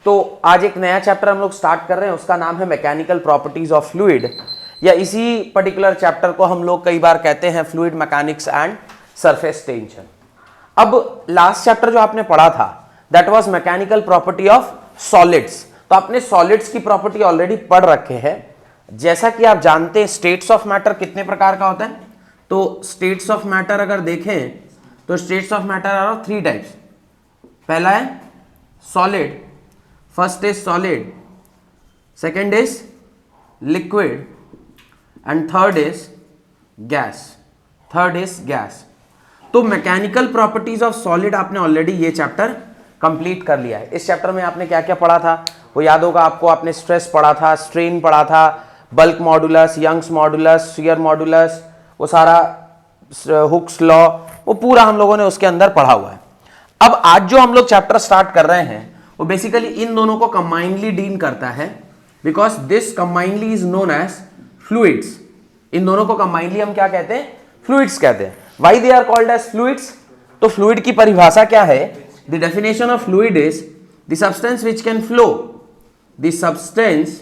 तो आज एक नया चैप्टर हम लोग स्टार्ट कर रहे हैं, उसका नाम है मैकेनिकल प्रॉपर्टीज ऑफ फ्लूइड, या इसी पर्टिकुलर चैप्टर को हम लोग कई बार कहते हैं fluid mechanics and surface tension. अब लास्ट चैप्टर जो आपने पढ़ा था that was mechanical property of solids. तो आपने सॉलिड्स की प्रॉपर्टी ऑलरेडी पढ़ रखे हैं। जैसा कि आप जानते हैं स्टेट्स ऑफ मैटर कितने प्रकार का होता है, तो स्टेट्स ऑफ मैटर अगर देखें तो states of matter are of 3 types. पहला है solid, first is solid, second is liquid and third is gas. तो मैकेनिकल प्रॉपर्टीज ऑफ सॉलिड आपने ऑलरेडी ये चैप्टर कंप्लीट कर लिया है। इस चैप्टर में आपने क्या क्या पढ़ा था वो याद होगा आपको। आपने स्ट्रेस पढ़ा था, स्ट्रेन पढ़ा था, bulk modulus, Young's modulus, shear modulus, वो सारा हुक्स लॉ, वो पूरा हम लोगों ने उसके अंदर पढ़ा हुआ है। अब आज जो हम लोग चैप्टर स्टार्ट कर रहे हैं वो बेसिकली इन दोनों को कंबाइनली डील करता है, because this combinedly is known as fluids. इन दोनों को कंबाइनली हम क्या कहते हैं? फ्लूइड्स कहते हैं। Why they are called as fluids? तो फ्लूइड की परिभाषा क्या है? The definition of fluid is the substance which can flow, the substance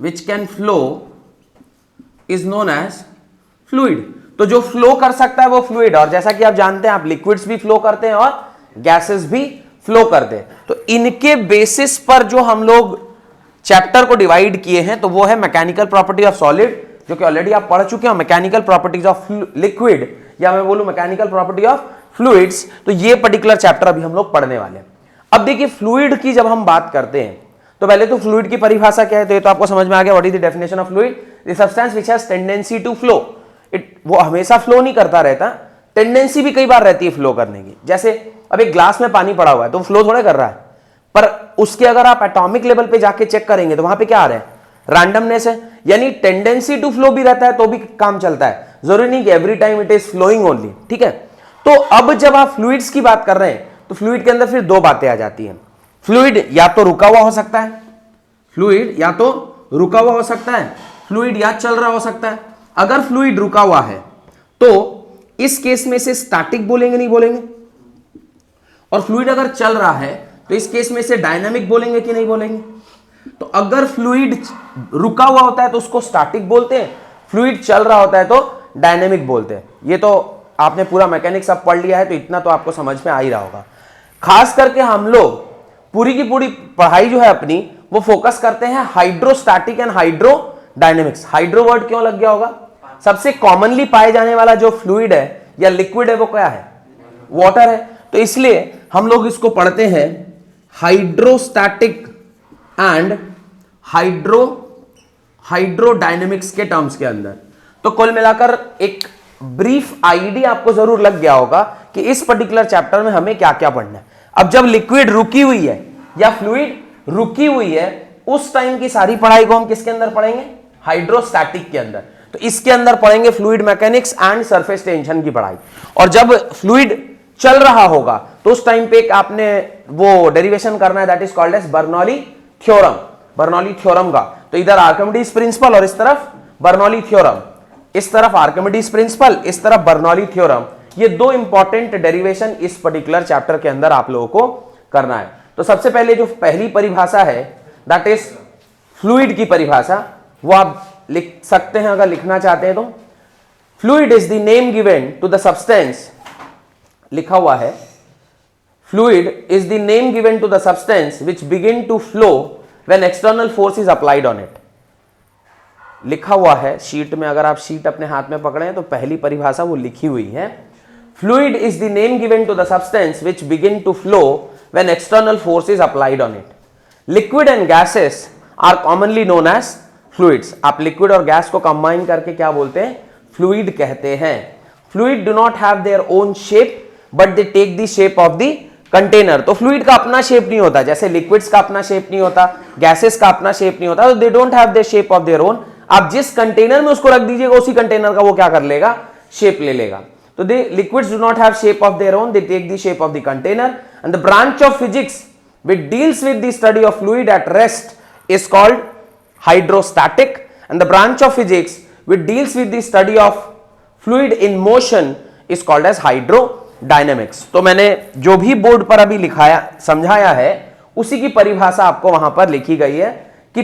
which can flow is known as fluid। तो जो फ्लो कर सकता है वो फ्लूइड। और जैसा कि आप जानते हैं आप लिक्विड्स भी फ्लो करते हैं और गैसेस भी फ्लो करते हैं। तो इनके बेसिस पर जो हम लोग चैप्टर को डिवाइड किए हैं तो वो है मैकेनिकल प्रॉपर्टी ऑफ सॉलिड, जो कि ऑलरेडी आप पढ़ चुके हैं, मैकेनिकल प्रॉपर्टीज ऑफ लिक्विड, या मैं बोलूं मैकेनिकल प्रॉपर्टी ऑफ फ्लूइड्स। तो ये पर्टिकुलर चैप्टर अभी हम लोग पढ़ने वाले हैं। अब देखिए फ्लूइड की जब हम बात करते हैं तो पहले तो फ्लूइड की परिभाषा क्या है, तो ये तो आपको समझ में आ गया। What is the definition of fluid? The substance which has tendency to flow. वो हमेशा फ्लो नहीं करता रहता, टेंडेंसी भी कई बार रहती है फ्लो करने की। जैसे अब एक ग्लास में पानी पड़ा हुआ है तो फ्लो थोड़ा कर रहा है, पर उसके अगर आप एटॉमिक लेवल पे जाके चेक करेंगे तो वहां पे क्या आ रहा है? रैंडमनेस है, यानी टेंडेंसी टू फ्लो भी रहता है तो भी काम चलता है। जरूरी नहीं कि every time it is flowing only, ठीक है। तो अब जब आप फ्लूइड्स की बात कर रहे हैं तो फ्लूइड के अंदर फिर 2 बातें आ जाती हैं। फ्लूइड या तो रुका हुआ हो सकता है, फ्लूइड या तो रुका हुआ हो सकता है, फ्लूइड या चल रहा हो सकता है। अगर फ्लूइड रुका हुआ है तो इस केस में से स्टैटिक बोलेंगे, नहीं बोलेंगे। और फ्लूइड अगर चल रहा है तो इस केस में से डायनामिक बोलेंगे कि नहीं बोलेंगे। तो अगर फ्लूइड रुका हुआ होता है तो उसको स्टैटिक बोलते हैं, फ्लूइड चल रहा होता है तो डायनामिक बोलते हैं। ये तो आपने पूरा मैकेनिक्स अब पढ़ लिया है तो इतना तो आपको समझ में आ ही रहा होगा। खास करके हम लोग पूरी की पूरी पढ़ाई जो है अपनी वो फोकस करते हैं hydrostatic and hydrodynamics. Hydro word क्यों लग गया होगा? सबसे कॉमनली पाए जाने वाला जो फ्लूइड है या लिक्विड है वो क्या है? वाटर है। तो इसलिए हम लोग इसको पढ़ते हैं हाइड्रोस्टैटिक एंड हाइड्रोडायनेमिक्स के टर्म्स के अंदर। तो कुल मिलाकर एक ब्रीफ आइडिया आपको जरूर लग गया होगा कि इस पर्टिकुलर चैप्टर में हमें क्या क्या पढ़ना है। अब जब लिक्विड रुकी हुई है या फ्लूइड रुकी हुई है उस टाइम की सारी पढ़ाई को हम किसके अंदर पढ़ेंगे? हाइड्रोस्टैटिक के अंदर। तो इसके अंदर पढ़ेंगे fluid mechanics and surface tension की पढ़ाई। और जब फ्लूइड चल रहा होगा तो उस टाइम पे एक आपने वो डेरिवेशन करना है that is called as Bernoulli theorem. Bernoulli theorem का तो इधर आर्किमिडीज प्रिंसिपल और इस तरफ बर्नौली थ्योरम, इस तरफ आर्किमिडीज प्रिंसिपल, इस तरफ बर्नौली थ्योरम। ये 2 इंपॉर्टेंट डेरिवेशन इस पर्टिकुलर चैप्टर के अंदर आप लोगों को करना है। तो सबसे पहले जो पहली परिभाषा है दैट इज फ्लूइड की परिभाषा, वो आप लिख सकते हैं अगर लिखना चाहते हैं तो। Fluid is the name given to the substance, लिखा हुआ है, fluid is the name given to the substance which begin to flow when external force is applied on it. लिखा हुआ है शीट में, अगर आप शीट अपने हाथ में पकड़े तो पहली परिभाषा वो लिखी हुई है। Fluid is the name given to the substance which begin to flow when external force is applied on it. Liquid and gases are commonly known as fluids. आप liquid और gas को combine करके क्या बोलते हैं? Fluid कहते हैं। Fluid do not have their own shape, but they take the shape of the container. तो fluid का अपना shape नहीं होता, जैसे liquids का अपना shape नहीं होता, gases का अपना shape नहीं होता, तो they don't have their shape of their own. आप जिस कंटेनर में उसको रख दीजिएगा उसी कंटेनर का वो क्या कर लेगा? शेप ले लेगा। तो the liquids do not have shape of their own, they take the shape of the container. And the branch of physics which deals with the study of fluid at rest is called hydrostatic, and the branch of physics which deals with the study of fluid in motion is called as hydrodynamic. Dynamics. तो मैंने जो भी board पर अभी लिखाया समझाया है उसी की परिभाषा आपको वहां पर लिखी गई है कि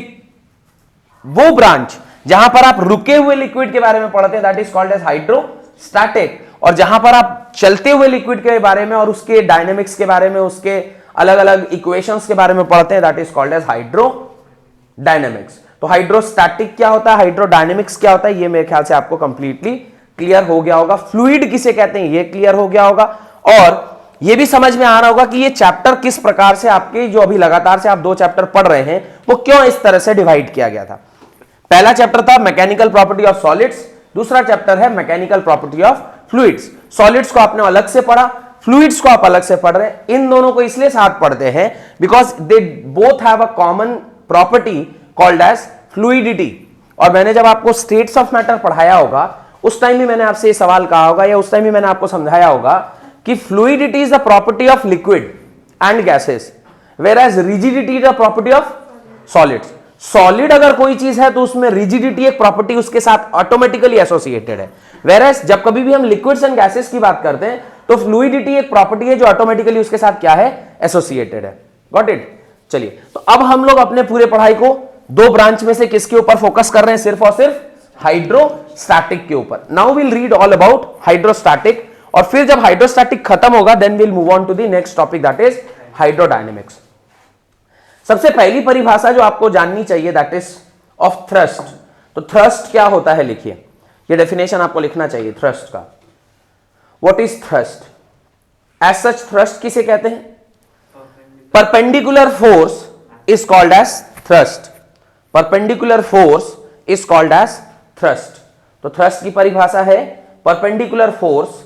वो ब्रांच जहां पर आप रुके हुए लिक्विड के बारे में पढ़ते हैं that is called as hydrostatic, और जहां पर आप चलते हुए लिक्विड के बारे में और उसके डायनेमिक्स के बारे में, उसके अलग अलग इक्वेशंस के बारे में पढ़ते हैं that is called as hydrodynamics. तो हाइड्रोस्टैटिक क्या होता है, हाइड्रोडायनेमिक्स क्या होता है, ये मेरे ख्याल से आपको कंप्लीटली क्लियर हो गया होगा। फ्लूइड किसे कहते हैं ये क्लियर हो गया होगा, और ये भी समझ में आ रहा होगा कि ये चैप्टर किस प्रकार से आपके जो अभी लगातार से आप 2 चैप्टर पढ़ रहे हैं वो क्यों इस तरह से डिवाइड किया गया था। पहला चैप्टर था मैकेनिकल प्रॉपर्टी ऑफ सॉलिड्स, दूसरा चैप्टर है mechanical property of fluids. Solids को आपने अलग से पढ़ा, फ्लूइड्स को आप अलग से पढ़ रहे हैं। इन दोनों को इसलिए साथ पढ़ते हैं because they both have a common property called as fluidity. और मैंने जब आपको स्टेट्स ऑफ मैटर पढ़ाया होगा उस टाइम भी मैंने आपसे ये सवाल कहा होगा या उस टाइम भी मैंने आपको समझाया होगा कि fluidity is the property of liquid and gases whereas rigidity is the property of solids. Solid अगर कोई चीज है तो उसमें रिजिडिटी एक प्रॉपर्टी उसके साथ ऑटोमेटिकली एसोसिएटेड है, वेयर एज जब कभी भी हम लिक्विड्स एंड गैसेस की बात करते हैं तो फ्लूइडिटी एक प्रॉपर्टी है जो ऑटोमेटिकली उसके साथ क्या है, एसोसिएटेड है। Got it. चलिए, तो अब हम लोग अपने पूरे पढ़ाई को 2 ब्रांच में से किसके ऊपर फोकस कर रहे हैं, सिर्फ और सिर्फ हाइड्रोस्टैटिक के ऊपर। Now will read all about hydrostatic, और फिर जब हाइड्रोस्टैटिक खत्म होगा then will move on to the next topic that is hydrodynamics. सबसे पहली परिभाषा जो आपको जाननी चाहिए दैट इज ऑफ थ्रस्ट। तो थ्रस्ट क्या होता है लिखिए, ये डेफिनेशन आपको लिखना चाहिए थ्रस्ट का। What is thrust? As such thrust किसे कहते हैं? Perpendicular force is called as thrust. Perpendicular force is called as thrust. तो थ्रस्ट की परिभाषा है perpendicular force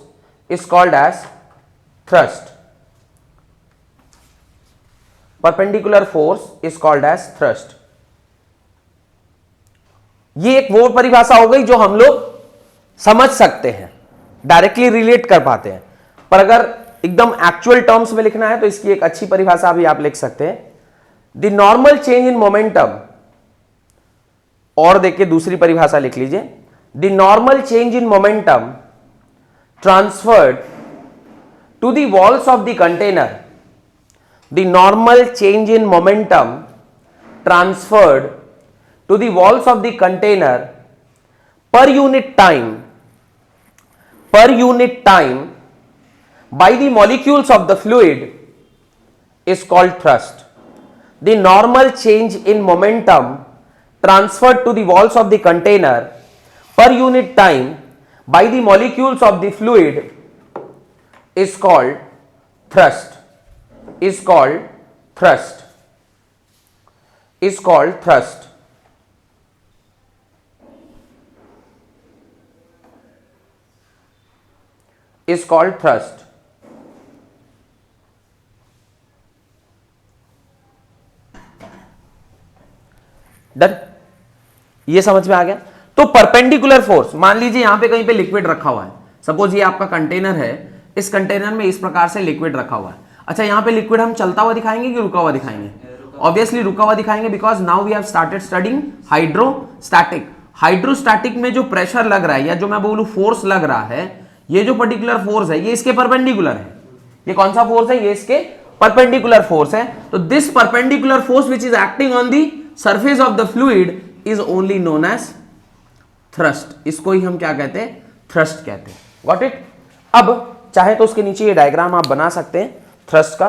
is called as thrust. Perpendicular force is called as thrust. ये एक वो परिभाषा हो गई जो हम लोग समझ सकते हैं, डायरेक्टली रिलेट कर पाते हैं, पर अगर एकदम एक्चुअल टर्म्स में लिखना है तो इसकी एक अच्छी परिभाषा भी आप लिख सकते हैं, the normal change in momentum. और देखिए दूसरी परिभाषा लिख लीजिए, the normal change in momentum transferred to the walls of the container. The normal change in momentum transferred to the walls of the container per unit time by the molecules of the fluid is called thrust. The normal change in momentum transferred to the walls of the container per unit time by the molecules of the fluid is called thrust. Is called thrust. Is called thrust. Is called thrust. Done? ये समझ में आ गया? तो perpendicular force, मान लीजिए यहां पे कहीं पे लिक्विड रखा हुआ है, सपोज ये आपका कंटेनर है, इस कंटेनर में इस प्रकार से लिक्विड रखा हुआ है। अच्छा, यहां पे लिक्विड हम चलता हुआ दिखाएंगे कि रुका हुआ दिखाएंगे? ऑब्वियसली रुका हुआ दिखाएंगे, because now we have started studying hydrostatic. Hydrostatic में जो प्रेशर लग रहा है या जो मैं बोलूं फोर्स लग रहा है, ये जो पर्टिकुलर फोर्स है ये इसके परपेंडिकुलर है। ये कौन सा फोर्स है? ये इसके परपेंडिकुलर फोर्स है। तो this perpendicular force which is acting on the surface of the fluid is only known as thrust. इसको ही हम क्या कहते हैं? थ्रस्ट कहते हैं। Got it? अब चाहे तो उसके नीचे ये डायग्राम आप बना सकते हैं थ्रस्ट का।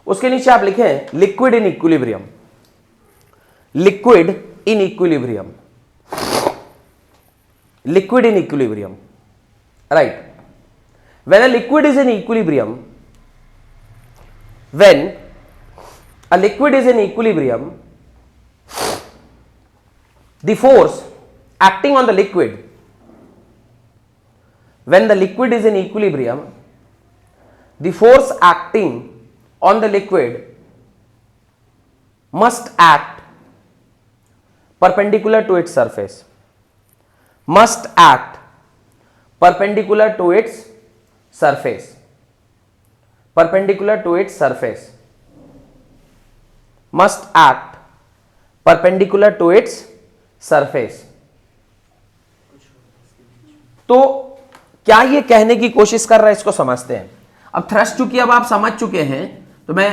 उसके नीचे आप लिखें liquid in equilibrium. Liquid in equilibrium. Liquid in equilibrium, right? When a liquid is in equilibrium, when a liquid is in equilibrium, the force acting on the liquid, when the liquid is in equilibrium, the force acting on the liquid must act perpendicular to its surface, must act perpendicular to its surface, perpendicular to its surface, must act perpendicular to its surface। तो क्या ये कहने की कोशिश कर रहा है, इसको समझते हैं। अब थ्रस्ट चूंकि अब आप समझ चुके हैं तो मैं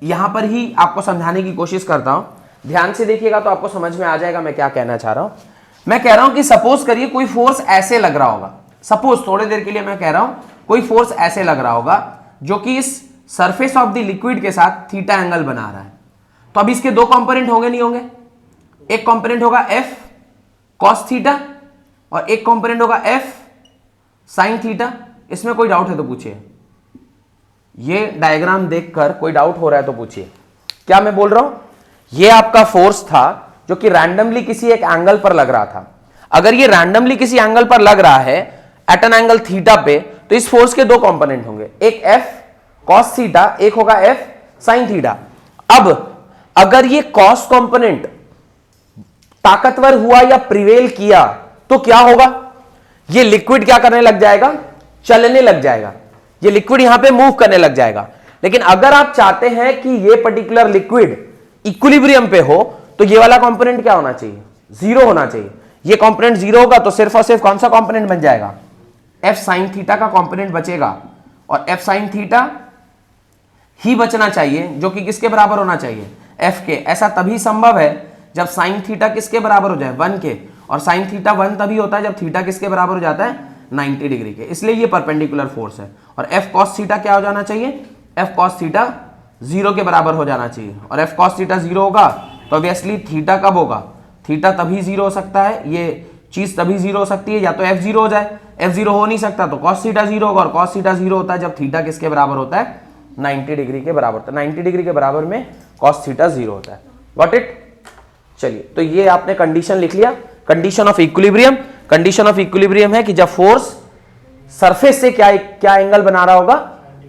यहां पर ही आपको समझाने की कोशिश करता हूं, ध्यान से देखिएगा तो आपको समझ में आ जाएगा मैं क्या कहना चाह रहा हूं। मैं कह रहा हूं कि सपोज करिए कोई फोर्स ऐसे लग रहा होगा, सपोज थोड़ी देर के लिए मैं कह रहा हूं कोई फोर्स ऐसे लग रहा होगा जो कि इस सरफेस ऑफ द लिक्विड के साथ थीटा एंगल बना रहा है। तो अब इसके दो कंपोनेंट होंगे नहीं होंगे? एक कंपोनेंट होगा एफ कॉस थीटा और एक कंपोनेंट होगा एफ साइन थीटा। इसमें कोई डाउट है तो पूछिए, ये डायग्राम देखकर कोई डाउट हो रहा है तो पूछिए। क्या मैं बोल रहा हूं? ये आपका फोर्स था जो कि रैंडमली किसी एक एंगल पर लग रहा था। अगर ये रैंडमली किसी एंगल पर लग रहा है एट एन एंगल थीटा पे, तो इस फोर्स के दो कंपोनेंट होंगे, एक एफ कॉस थीटा, एक होगा एफ साइन थीटा। अब अगर ये कॉस कंपोनेंट ताकतवर हुआ या प्रिवेल किया तो क्या होगा? ये लिक्विड क्या करने लग जाएगा? चलने लग जाएगा। ये लिक्विड यहां पे मूव करने लग जाएगा। लेकिन अगर आप चाहते हैं कि ये पर्टिकुलर लिक्विड इक्विलिब्रियम पे हो तो ये वाला कंपोनेंट क्या होना चाहिए? जीरो होना चाहिए। ये कंपोनेंट जीरो होगा तो सिर्फ और सिर्फ कौन सा कंपोनेंट बन जाएगा? एफ साइन थीटा का कंपोनेंट बचेगा। और एफ साइन थीटा ही बचना चाहिए जो कि किसके बराबर होना चाहिए? एफ के। ऐसा तभी संभव है जब साइन थीटा किसके बराबर हो जाए? 1 के। और साइन थीटा 1 तभी होता है जब थीटा किसके बराबर हो जाता है? 90 डिग्री के। इसलिए ये परपेंडिकुलर फोर्स है। और एफ कॉस थीटा क्या हो जाना चाहिए? एफ कॉस थीटा 0 के बराबर हो जाना चाहिए। और एफ कॉस थीटा 0 होगा तो ऑब्वियसली थीटा कब होगा? थीटा तभी 0 हो सकता है, ये चीज तभी 0 हो सकती है या तो एफ 0 हो जाए, एफ 0 हो नहीं सकता तो कॉस थीटा 0 होगा। और कॉस थीटा 0 होता है जब थीटा किसके बराबर होता है? 90 डिग्री के बराबर। तो 90 डिग्री के बराबर में कॉस थीटा 0 होता है। Got it? चलिए, तो ये आपने कंडीशन लिख लिया, condition of equilibrium. Condition of equilibrium है कि जब फोर्स सरफेस से क्या एंगल बना रहा होगा?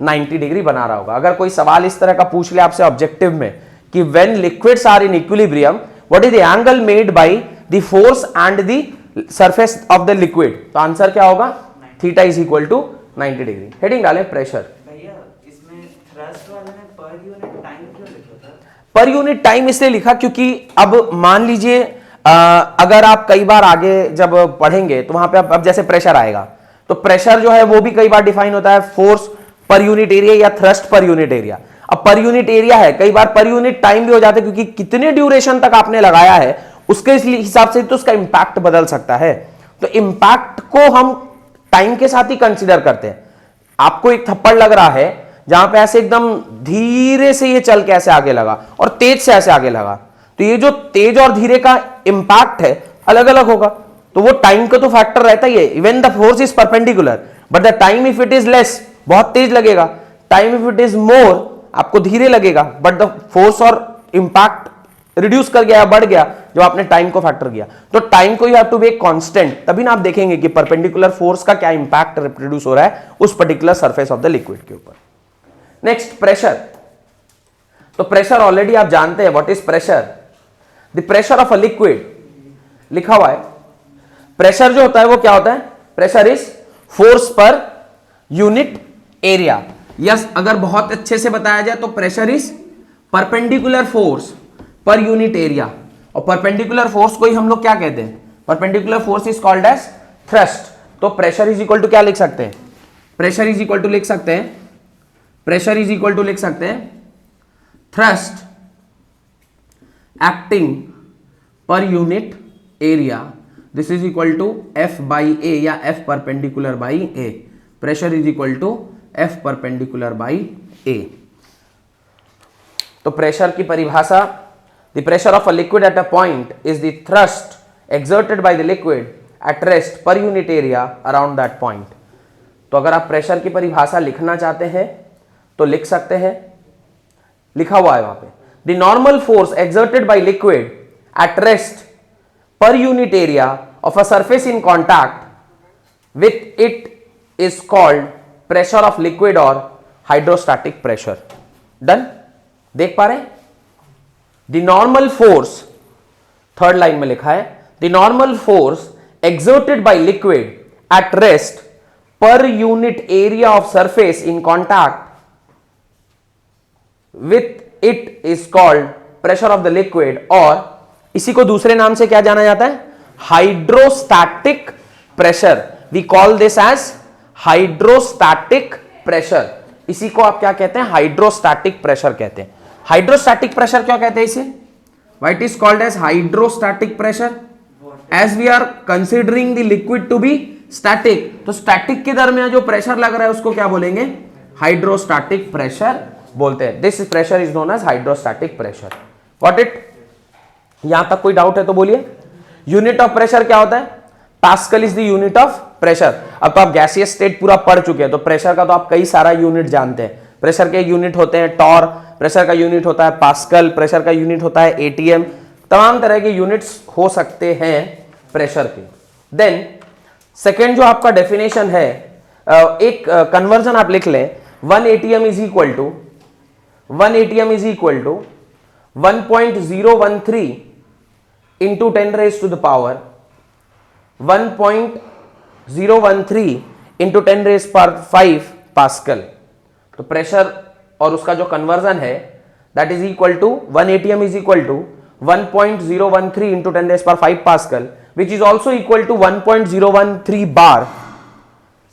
90 डिग्री बना रहा होगा। अगर कोई सवाल इस तरह का पूछ ले आपसे ऑब्जेक्टिव में कि when liquids are in equilibrium what is the angle made by the force and the surface of the liquid, तो आंसर क्या होगा? Theta is equal to 90 degree. Heading डालें प्रेशर। भैया इसमें थ्रस्ट वाले में पर यूनिट टाइम क्यों लिखा था? पर यूनिट टाइम इसलिए लिखा क्योंकि अब मान लीजिए अगर आप कई बार आगे जब पढ़ेंगे तो वहां पे अब जैसे प्रेशर आएगा तो प्रेशर जो है वो भी कई बार डिफाइन होता है फोर्स पर यूनिट एरिया या थ्रस्ट पर यूनिट एरिया। अब पर यूनिट एरिया है, कई बार पर यूनिट टाइम भी हो जाता है क्योंकि कितने ड्यूरेशन तक आपने लगाया है उसके हिसाब से तो उसका इंपैक्ट बदल सकता है। तो इंपैक्ट को हम टाइम के साथ ही कंसीडर करते हैं। आपको एक थप्पड़ लग रहा है जहां पे ऐसे एकदम धीरे से ये चल के ऐसे आगे लगा और तेज से ऐसे आगे लगा, तो ये जो तेज और धीरे का इंपैक्ट है अलग अलग होगा। तो वो टाइम का तो फैक्टर रहता ही है। Even the force is perpendicular but the time if it is less बहुत तेज लगेगा, time if it is more आपको धीरे लगेगा, बट द फोर्स और इंपैक्ट रिड्यूस कर गया, बढ़ गया जब आपने टाइम को फैक्टर किया। तो टाइम को you have to be constant, तभी ना आप देखेंगे कि परपेंडिकुलर फोर्स का क्या इंपैक्ट रिप्रोड्यूस हो रहा है उस particular surface of the liquid के ऊपर। Next pressure. तो प्रेशर ऑलरेडी आप जानते हैं, what is pressure? The pressure of a liquid लिखा हुआ है। प्रेशर जो होता है वो क्या होता है? Pressure is force per unit area. Yes, अगर बहुत अच्छे से बताया जाए तो pressure is perpendicular force per unit area. और परपेंडिकुलर फोर्स को ही हम लोग क्या कहते हैं? Perpendicular force is called as thrust. तो प्रेशर इज इक्वल टू क्या लिख सकते हैं? प्रेशर इज इक्वल टू लिख सकते हैं, प्रेशर इज इक्वल टू लिख सकते हैं thrust acting per unit area. This is equal to F by A या F perpendicular by A. Pressure is equal to F perpendicular by A. तो pressure की परिभाषा, the pressure of a liquid at a point is the thrust exerted by the liquid at rest per unit area around that point। तो अगर आप pressure की परिभाषा लिखना चाहते हैं तो लिख सकते हैं, लिखा हुआ है वहां पे, the normal force exerted by liquid at rest per unit area of a surface in contact with it is called pressure of liquid or hydrostatic pressure। Done? देख पा रहे हैं? The normal force, third line में लिखा है, the normal force exerted by liquid at rest per unit area of surface in contact with it is called pressure of the liquid, और इसी को दूसरे नाम से क्या जाना जाता है? Hydrostatic pressure. We call this as hydrostatic pressure. इसी को आप क्या कहते हैं, हाइड्रोस्टैटिक प्रेशर कहते हैं। हाइड्रोस्टैटिक प्रेशर क्या कहते हैं इसे, what is called as hydrostatic pressure, as we are considering the liquid to be static, तो स्टैटिक के दरमियान जो प्रेशर लग रहा है उसको क्या बोलेंगे, हाइड्रोस्टैटिक प्रेशर बोलते हैं। This pressure is known as hydrostatic pressure. Got it? यहां तक कोई डाउट है तो बोलिए। यूनिट ऑफ प्रेशर क्या होता है, pascal is the unit of pressure. अब तो आप गैसियस स्टेट पूरा पढ़ चुके हैं, तो प्रेशर का तो आप कई सारा यूनिट जानते हैं। प्रेशर के यूनिट होते हैं टॉर, प्रेशर का यूनिट होता है पास्कल, प्रेशर का यूनिट होता है एटीएम, तमाम तरह के यूनिट्स हो सकते हैं प्रेशर के। देन सेकेंड जो आपका डेफिनेशन है, एक कन्वर्जन आप लिख लें, 1 ATM is equal to 1.013 into 10 raised to the power 1.013 into 10 raised per 5 pascal. तो प्रेशर और उसका जो कन्वर्जन है that is equal to 1 ATM is equal to 1.013 into 10 raised per 5 pascal, which is also equal to 1.013 bar,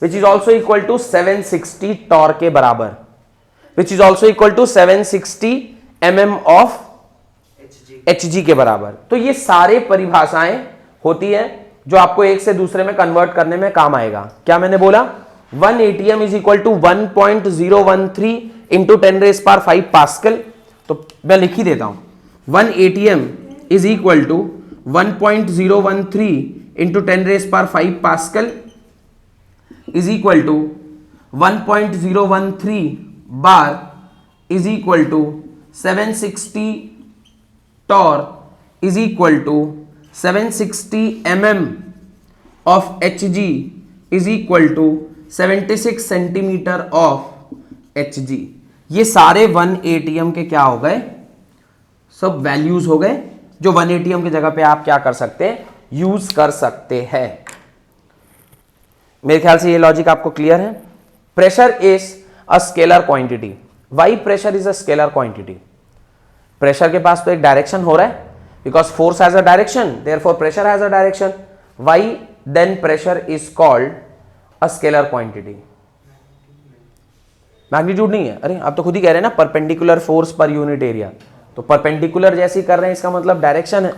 which is also equal to 760 torque के बराबर, which is also equal to 760 mm of Hg के बराबर। तो ये सारे परिभाषाएं होती हैं जो आपको एक से दूसरे में कन्वर्ट करने में काम आएगा। क्या मैंने बोला, 1 ATM is equal to 1.013 into 10 raise power 5 pascal. तो मैं लिख ही देता हूं, 1 ATM is equal to 1.013 into 10 raise power 5 pascal is equal to 1.013 bar is equal to 760 torque is equal to 760 mm of Hg is equal to 76 centimetre of Hg। ये सारे 1 ATM के क्या हो गए, सब वैल्यूज हो गए जो 1 ATM की जगह पे आप क्या कर सकते हैं, यूज कर सकते हैं। मेरे ख्याल से ये लॉजिक आपको क्लियर है। Pressure is a scalar quantity. Why pressure is a scalar quantity? प्रेशर के पास तो एक डायरेक्शन हो रहा है, because force has a direction, therefore pressure has a direction. Why then pressure is called a scalar quantity? Magnitude नहीं है, अरे आप तो खुद ही कह रहे हैं ना, perpendicular force per unit area, तो परपेंडिकुलर जैसे ही कर रहे हैं इसका मतलब डायरेक्शन है,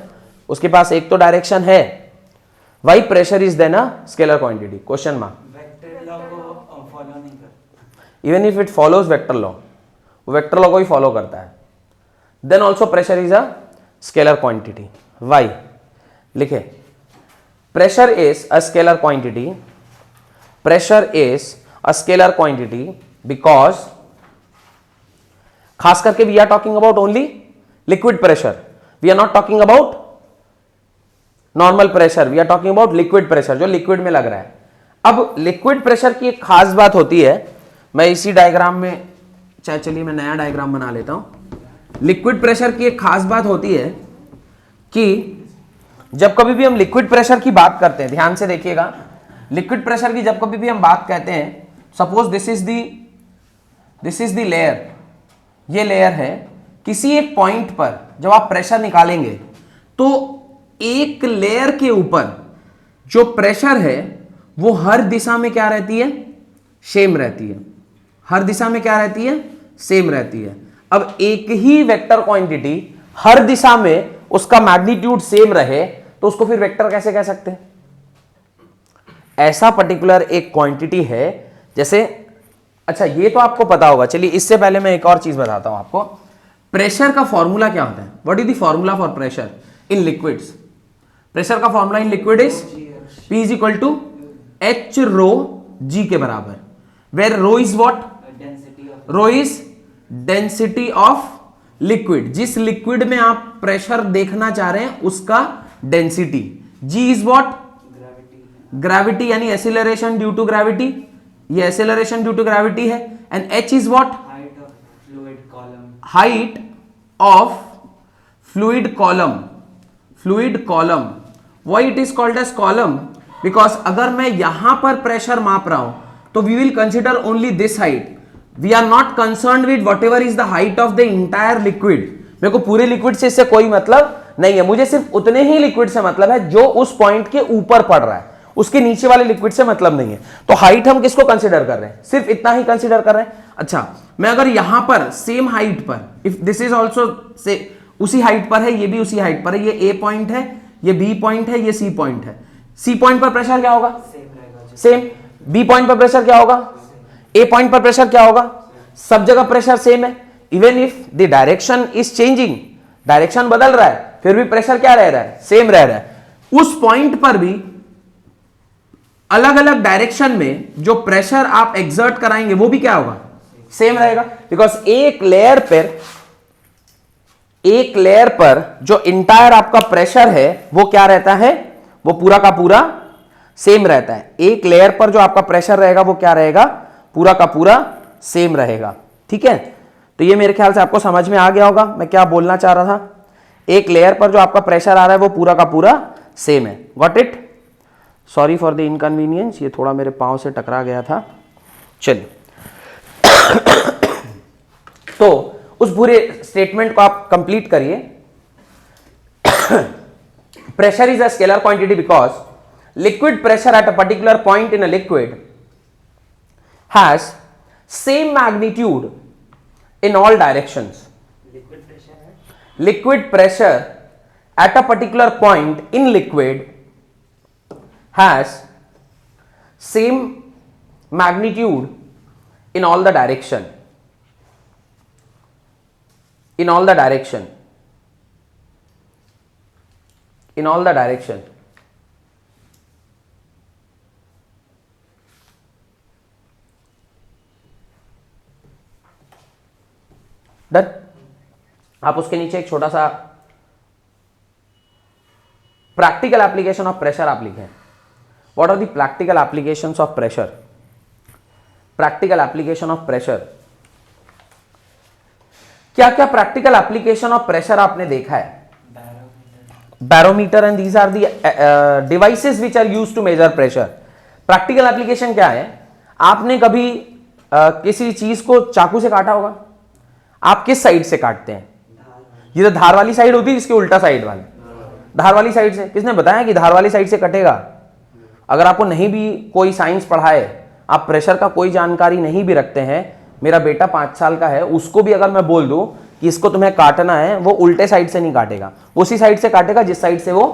उसके पास एक तो डायरेक्शन है। Why pressure is then a scalar quantity? Question mark. Vector law को फॉलो नहीं करता। Even if it follows vector law, वो वेक्टर लॉ को ही फॉलो करता है, then also pressure is a scalar quantity. Why? लिखे, pressure is a scalar quantity, pressure is a scalar quantity because, खास करके we are talking about only liquid pressure, we are not talking about normal pressure, we are talking about liquid pressure जो liquid में लग रहा है। अब liquid pressure की एक खास बात होती है, मैं इसी डायग्राम में, चाहे चलिए मैं नया डायग्राम बना लेता हूं। लिक्विड प्रेशर की एक खास बात होती है कि जब कभी भी हम लिक्विड प्रेशर की बात करते हैं, ध्यान से देखिएगा, लिक्विड प्रेशर की जब कभी भी हम बात कहते हैं, suppose this is the layer, ये लेयर है, किसी एक पॉइंट पर जब आप प्रेशर निकालेंगे तो एक लेयर के ऊपर जो प्रेशर है वो हर दिशा में क्या रहती है, सेम रहती है। हर दिशा में क्या रहती है, सेम रहती है। अब एक ही वेक्टर क्वांटिटी हर दिशा में उसका मैग्नीट्यूड सेम रहे तो उसको फिर वेक्टर कैसे कह सकते हैं? ऐसा पर्टिकुलर एक क्वांटिटी है, जैसे, अच्छा ये तो आपको पता होगा, चलिए इससे पहले मैं एक और चीज बताता हूं आपको। प्रेशर का फॉर्मूला क्या होता है? What is the formula for pressure in liquids? Pressure का formula in liquid is P is equal to H rho G के बराबर, where rho is what, rho is density of liquid, जिस liquid में आप pressure देखना चाह रहे हैं उसका density. G is what, gravity, यानी एक्सीलरेशन ड्यू टू ग्रेविटी, ये एक्सीलरेशन ड्यू टू ग्रेविटी है। And H is what, height of fluid column, fluid column. Why it is called as column? Because अगर मैं यहां पर प्रेशर माप रहा हूं तो we will consider only this height, we are not concern with whatever is the height of the entire liquid. मेरे को पूरे लिक्विड से इससे कोई मतलब नहीं है, मुझे सिर्फ उतने ही लिक्विड से मतलब है जो उस पॉइंट के ऊपर पड़ रहा है, उसके नीचे वाले लिक्विड से मतलब नहीं है। तो हाइट हम किसको कंसीडर कर रहे हैं, सिर्फ इतना ही कंसीडर कर रहे हैं। अच्छा, मैं अगर यहां पर सेम हाइट पर, if this is also say उसी हाइट पर है, ये भी उसी हाइट पर है, ये ए पॉइंट है, ये बी पॉइंट है, ये सी पॉइंट है, सी पॉइंट पर प्रेशर क्या होगा, सेम। बी पॉइंट पर प्रेशर क्या होगा, ए पॉइंट पर प्रेशर क्या होगा, सब जगह प्रेशर सेम है। Even if the direction is changing, direction बदल रहा है, फिर भी प्रेशर क्या रह रहा है, सेम रह रहा है। उस पॉइंट पर भी अलग अलग डायरेक्शन में जो प्रेशर आप एक्सर्ट कराएंगे वो भी क्या होगा, सेम रहेगा। बिकॉज एक लेयर पर जो इंटायर आपका प्रेशर है वो क्या रहता है, वो पूरा का पूरा सेम रहता है। एक लेयर पर जो आपका प्रेशर रहेगा वो क्या रहेगा, पूरा का पूरा सेम रहेगा। ठीक है, तो ये मेरे ख्याल से आपको समझ में आ गया होगा मैं क्या बोलना चाह रहा था। एक लेयर पर जो आपका प्रेशर आ रहा है वो पूरा का पूरा सेम है। Got it? Sorry for the inconvenience, ये थोड़ा मेरे पांव से टकरा गया था। चलिए तो उस पूरे स्टेटमेंट को आप कंप्लीट करिए। Pressure is a scalar quantity because liquid pressure at a particular point in a liquid has same magnitude in all directions. Liquid pressure at a particular point in liquid has same magnitude in all the direction. In all the direction. In all the direction. Done. आप उसके नीचे एक छोटा सा practical application of pressure आप लिखें। What are the practical applications of pressure? Practical application of pressure, क्या क्या प्रैक्टिकल एप्लीकेशन ऑफ प्रेशर आपने देखा है? Barometer and these are the devices which are used to measure pressure. Practical application क्या है? आपने कभी किसी चीज को चाकू से काटा होगा? आप किस साइड से काटते हैं? ये तो धार वाली साइड होती है, इसके उल्टा साइड वाली, धार वाली साइड से। किसने बताया कि धार वाली साइड से कटेगा? अगर आपको नहीं भी कोई साइंस पढ़ाए, आप प्रेशर का कोई जानकारी नहीं भी रखते हैं, मेरा बेटा 5 साल का है, उसको भी अगर मैं बोल दूं कि इसको तुम्हें काटना है, वो उल्टे साइड से नहीं काटेगा, उसी साइड से काटेगा जिस साइड से वो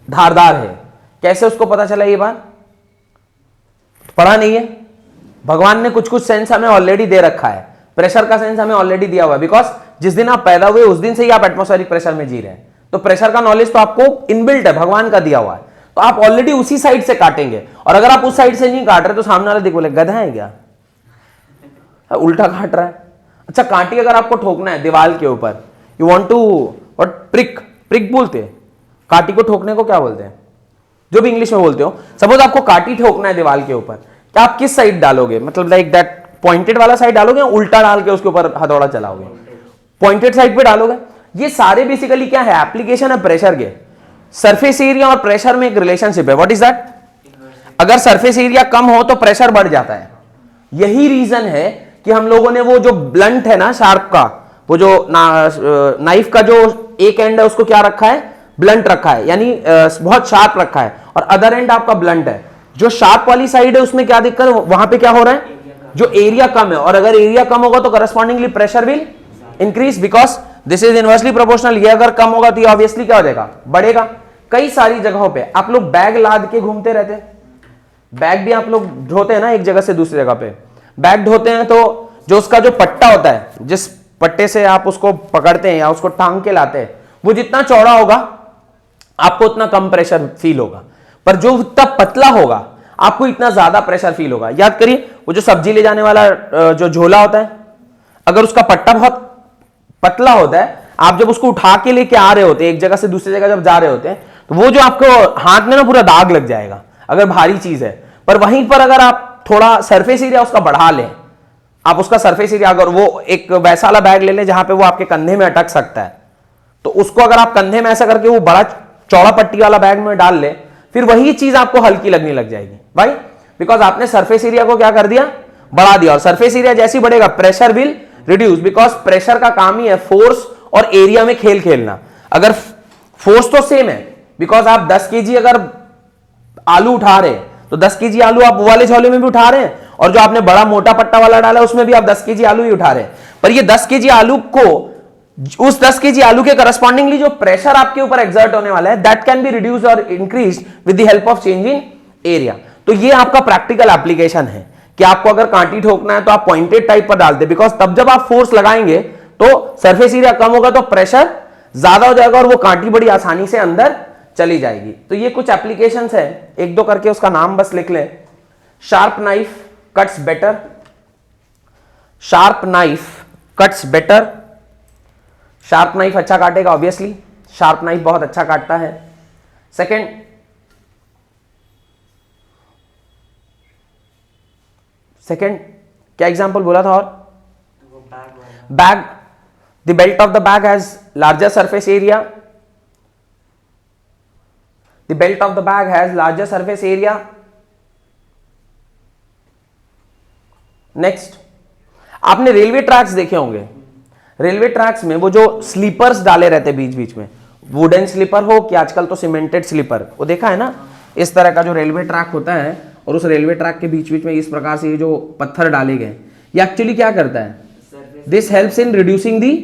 धारदार है। कैसे उसको पता चला ये बात? पढ़ा नहीं है? भगवान ने कुछ कुछ सेंस हमें ऑलरेडी दे रखा है, प्रेशर का सेंस हमें ऑलरेडी दिया हुआ है। बिकॉज जिस दिन आप पैदा हुए उस दिन से ही आप एटमॉस्फेरिक प्रेशर में जी रहे हैं, तो प्रेशर का नॉलेज तो आपको इनबिल्ट है, भगवान का दिया हुआ है। तो आप ऑलरेडी उसी साइड से काटेंगे, और अगर आप उस साइड से नहीं काट रहे तो सामने वाला देखो, बोले गधा है क्या, उल्टा काट रहा है। अच्छा, कांटी अगर आपको ठोकना है दीवार के ऊपर, you want to what, prick बोलते हैं कांटी को ठोकने को, क्या बोलते हैं जो भी इंग्लिश में बोलते हो। सपोज आपको कांटी ठोकना है दीवार के ऊपर, क्या आप किस साइड डालोगे? मतलब लाइक दैट पॉइंटेड वाला साइड डालोगे या उल्टा डाल के उसके ऊपर हथौड़ा चलाओगे? पॉइंटेड साइड पे डालोगे। ये सारे बेसिकली क्या है? एप्लीकेशन है प्रेशर के। सरफेस एरिया और प्रेशर में एक रिलेशनशिप है। What is that? अगर सरफेस एरिया कम हो तो प्रेशर बढ़ जाता है। यही रीजन है कि हम लोगों ने वो जो ब्लंट है ना, शार्प का, वो जो नाइफ का जो एक एंड है उसको क्या रखा है? ब्लंट रखा है, यानी बहुत शार्प रखा है, और अदर एंड आपका ब्लंट है। जो शार्प वाली साइड है उसमें क्या दिक्कत है? वहां पे क्या हो रहा है? जो एरिया कम है, और अगर एरिया कम होगा तो correspondingly pressure will increase, because this is inversely proportional. ये अगर कम होगा तो ये ऑब्वियसली क्या हो जाएगा? बढ़ेगा। कई सारी जगहों पे आप लोग बैग लाद के घूमते रहते हैं, बैग भी आप लोग ढोते हैं ना एक जगह से दूसरी जगह पे। बैग ढोते हैं तो जो उसका जो पट्टा होता है, जिस पट्टे से आप उसको पकड़ते हैं या उसको टांग के लाते हैं, वो जितना चौड़ा होगा आपको उतना कम प्रेशर फील होगा, पर जो उतना पतला होगा आपको इतना ज्यादा प्रेशर फील होगा। याद करिए, वो जो सब्जी ले जाने वाला जो झोला होता है, अगर उसका पट्टा बहुत पतला होता है, आप जब उसको उठा के लेके आ रहे होते हैं एक जगह से दूसरी जगह जब जा रहे होते हैं, तो वो जो आपको हाथ में ना पूरा दाग लग जाएगा अगर भारी चीज है। पर वहीं पर अगर आप थोड़ा सरफेस एरिया उसका बढ़ा लें, आप उसका सरफेस एरिया, अगर वो एक वैसा वाला बैग ले लें जहां पे वो आपके कंधे में अटक सकता है, तो उसको अगर आप कंधे में ऐसा करके वो बड़ा चौड़ा पट्टी वाला बैग में डाल ले, फिर वही चीज आपको हल्की लगने लग जाएगी भाई, बिकॉज आपने सरफेस एरिया को क्या कर दिया? बढ़ा दिया। और सरफेस एरिया जैसे बढ़ेगा pressure will reduce, because pressure का काम ही है फोर्स और एरिया में खेल खेलना। अगर फोर्स तो सेम है, बिकॉज आप 10 kg अगर आलू उठा रहे हैं तो 10 केजी आलू आप वो वाले झोले में भी उठा रहे हैं, और जो आपने बड़ा मोटा पट्टा वाला डाला है उसमें भी आप 10 केजी आलू ही उठा रहे हैं। पर ये 10 केजी आलू को, उस 10 केजी आलू के करस्पॉन्डिंगली जो प्रेशर आपके ऊपर एक्सर्ट होने वाला है, दैट कैन बी रिड्यूस और increase with the help of change in area. तो ये आपका प्रैक्टिकल एप्लीकेशन है कि आपको अगर कांटी ठोकना है तो आप पॉइंटेड टाइप पर डालते, बिकॉज तब जब आप फोर्स लगाएंगे तो सरफेस एरिया कम होगा तो प्रेशर ज्यादा हो जाएगा और वो कांटी बड़ी आसानी से अंदर चली जाएगी। तो ये कुछ एप्लीकेशंस है, एक दो करके उसका नाम बस लिख लें। Sharp knife cuts better, sharp knife cuts better. Sharp knife अच्छा काटेगा, ऑब्वियसली शार्प नाइफ बहुत अच्छा काटता है। सेकेंड, क्या एग्जांपल बोला था? और bag, the belt of the bag has larger surface area, the belt of the bag has larger surface area. Next, आपने रेलवे ट्रैक्स देखे होंगे, रेलवे ट्रैक्स में वो जो स्लीपर्स डाले रहते बीच बीच में, वुडन स्लीपर हो कि आजकल तो सीमेंटेड स्लीपर, वो देखा है ना? इस तरह का जो रेलवे ट्रैक होता है और उस रेलवे ट्रैक के बीच बीच में इस प्रकार से ये जो पत्थर डाले गए, ये एक्चुअली क्या करता है? This helps in reducing the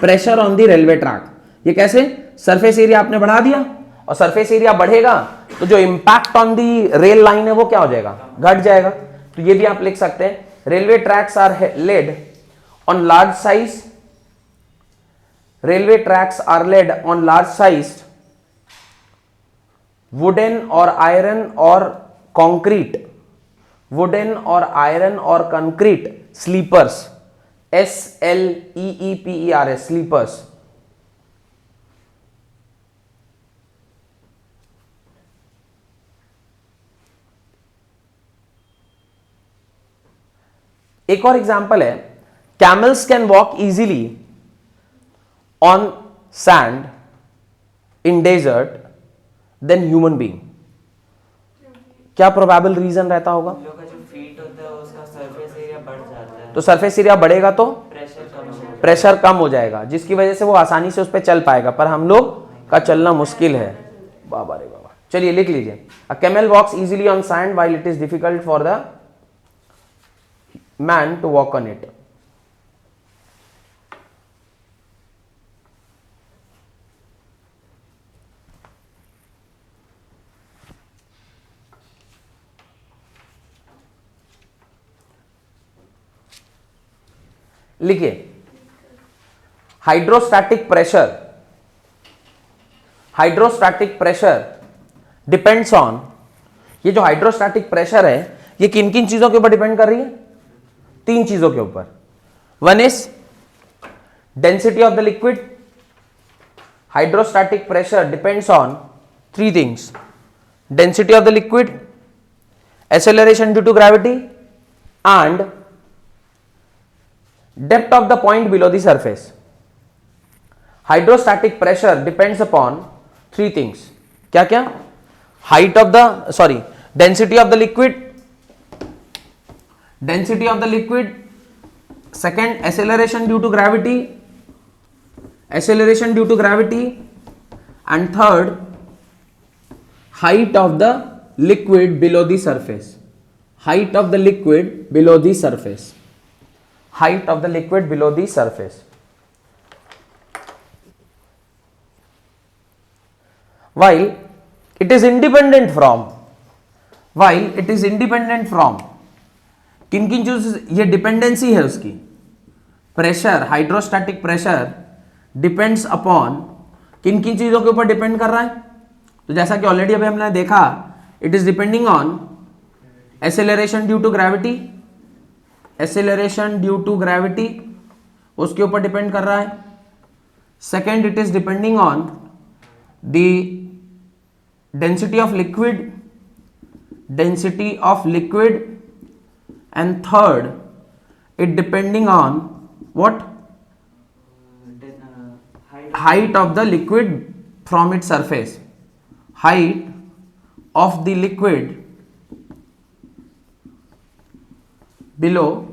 pressure on the railway track. ये कैसे? सरफेस एरिया आपने बढ़ा दिया और सरफेस एरिया बढ़ेगा तो जो impact on the rail line है वो क्या हो जाएगा? घट जाएगा। तो ये भी आप लिख सकते हैं, railway tracks are laid on large size, railway tracks are laid on large size wooden और आयरन और कंक्रीट, वुडन और आयरन और कंक्रीट स्लीपर्स, SLEEPERS, स्लीपर्स। एक और एग्जांपल है, camels can walk easily on sand in desert then human being. क्या probable reason रहता होगा? लोगों का जो फीट होता है उसका सरफेस एरिया बढ़ जाता है, तो सरफेस एरिया बढ़ेगा तो प्रेशर कम हो जाएगा, जिसकी वजह से वो आसानी से उस पर चल पाएगा, पर हम लोग का चलना मुश्किल है। बाबा रे बाबा। चलिए लिख लीजिए, a camel walks easily on sand while it is difficult for the man to walk on it. लिखिए, hydrostatic pressure, hydrostatic pressure depends on, ये जो हाइड्रोस्टैटिक प्रेशर है ये किन किन चीजों के ऊपर डिपेंड कर रही है? 3 चीजों के ऊपर। One is density of the liquid, hydrostatic pressure depends on 3 things, density of the liquid, acceleration due to gravity and depth of the point below the surface. Hydrostatic pressure depends upon 3 things. क्या क्या? Height of the, density of the liquid, density of the liquid, second acceleration due to gravity, acceleration due to gravity, and third height of the liquid below the surface, height of the liquid below the surface, height of the liquid below the surface. While it is independent from, किन किन चीजों से ये dependency है उसकी? Pressure, hydrostatic pressure depends upon किन किन चीजों के ऊपर डिपेंड कर रहा है? तो जैसा कि ऑलरेडी अभी हमने देखा, it is depending on acceleration due to gravity, acceleration due to gravity उसके ऊपर डिपेंड कर रहा है। Second, it is depending on the density of liquid, and third it depending on what? Height of the liquid from its surface, height of the liquid below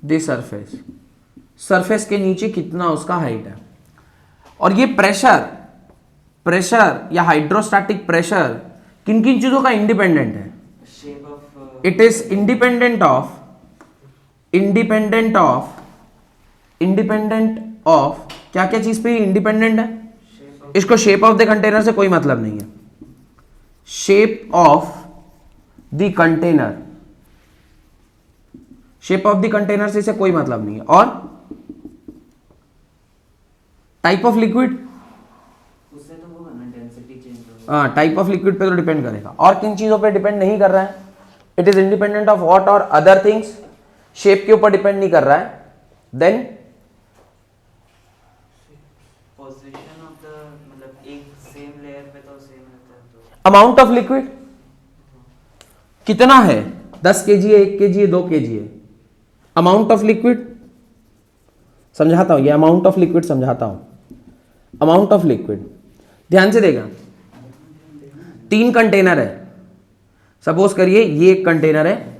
the surface, surface के नीचे कितना उसका height है। और ये pressure या hydrostatic pressure किन किन चीजों का इंडिपेंडेंट है? Shape of it is independent of क्या क्या चीज पे इंडिपेंडेंट है? इसको शेप ऑफ द कंटेनर से कोई मतलब नहीं है। Shape of the container, shape of the container से इसे कोई मतलब नहीं है। और टाइप ऑफ लिक्विड, उससे तो होगा ना डेंसिटी चेंज होगा। हाँ, टाइप ऑफ लिक्विड पे तो डिपेंड करेगा। और किन चीजों पे डिपेंड नहीं कर रहा है? It is independent of what और अदर थिंग्स, शेप के ऊपर डिपेंड नहीं कर रहा है। देन पोजीशन ऑफ द, मतलब एक सेम लेयर पे तो सेम रहता है तो अमाउंट ऑफ लिक्विड कितना है? 10 kg है, 1 kg है, 2 kg है। अमाउंट ऑफ लिक्विड समझाता हूं, ये अमाउंट ऑफ लिक्विड समझाता हूं। अमाउंट ऑफ लिक्विड ध्यान से देगा। 3 कंटेनर है, सपोज करिए ये एक कंटेनर है,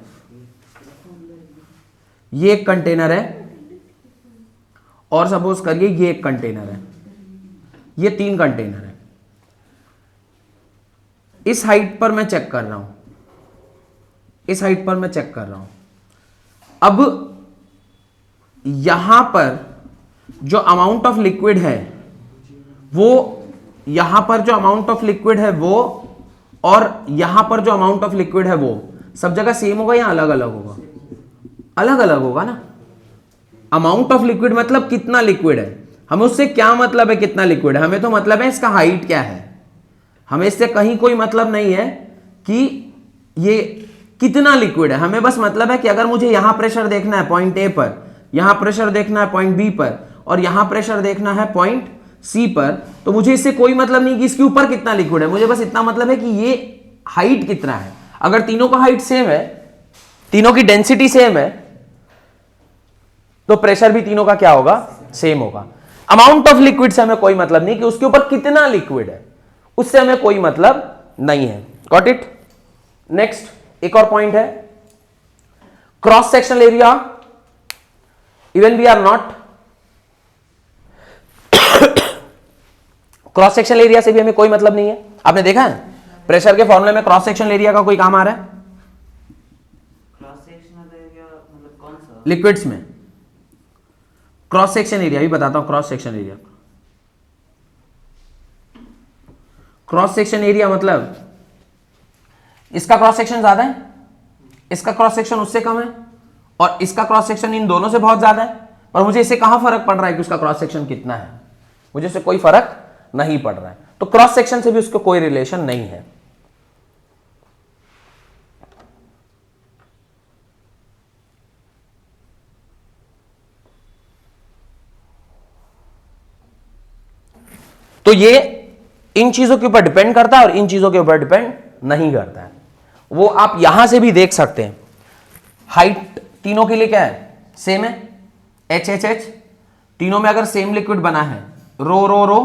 ये एक कंटेनर है, और सपोज करिए ये एक कंटेनर है। ये 3 कंटेनर है। इस हाइट पर मैं चेक कर रहा हूं, इस हाइट पर मैं चेक कर रहा हूं। अब यहां पर जो अमाउंट ऑफ लिक्विड है वो, यहां पर जो अमाउंट ऑफ लिक्विड है वो, और यहां पर जो अमाउंट ऑफ लिक्विड है वो सब जगह सेम होगा या अलग अलग होगा? अलग अलग होगा ना। अमाउंट ऑफ लिक्विड मतलब कितना लिक्विड है। हमें उससे क्या मतलब है कितना लिक्विड है? हमें तो मतलब है इसका हाइट क्या है। हमें इससे कहीं कोई मतलब नहीं है कि ये कितना लिक्विड है। हमें बस मतलब है कि अगर मुझे यहां प्रेशर देखना है पॉइंट ए पर, यहां प्रेशर देखना है पॉइंट बी पर, और यहां प्रेशर देखना है पॉइंट सी पर, तो मुझे इससे कोई मतलब नहीं कि इसके ऊपर कितना लिक्विड है। मुझे बस इतना मतलब है कि ये हाइट कितना है। अगर तीनों का हाइट सेम है, तीनों की डेंसिटी सेम है, तो प्रेशर भी तीनों का क्या होगा? सेम होगा। अमाउंट ऑफ लिक्विड से हमें कोई मतलब नहीं कि उसके ऊपर कितना लिक्विड है, उससे हमें कोई मतलब नहीं है। Got it? नेक्स्ट एक और पॉइंट है, cross sectional area. Even we are not, cross sectional area से भी हमें कोई मतलब नहीं है। आपने देखा है प्रेशर के फॉर्मूले में क्रॉस सेक्शनल एरिया का कोई काम आ रहा है? क्रॉस सेक्शनल एरिया मतलब कौन सा? लिक्विड्स में क्रॉस सेक्शन एरिया भी बताता हूं। Cross section area, cross section area मतलब इसका क्रॉस सेक्शन ज्यादा है, इसका क्रॉस सेक्शन उससे कम है, और इसका क्रॉस सेक्शन इन दोनों से बहुत ज्यादा है। और मुझे इससे कहां फर्क पड़ रहा है कि उसका क्रॉस सेक्शन कितना है? मुझे इससे कोई फर्क नहीं पड़ रहा है। तो क्रॉस सेक्शन से भी उसको कोई रिलेशन नहीं है। तो ये इन चीजों के ऊपर डिपेंड करता है और इन चीजों के ऊपर डिपेंड नहीं करता है। वो आप यहां से भी देख सकते हैं। हाइट तीनों के लिए क्या है? सेम है, एच एच एच। तीनों में अगर सेम लिक्विड बना है, रो रो रो,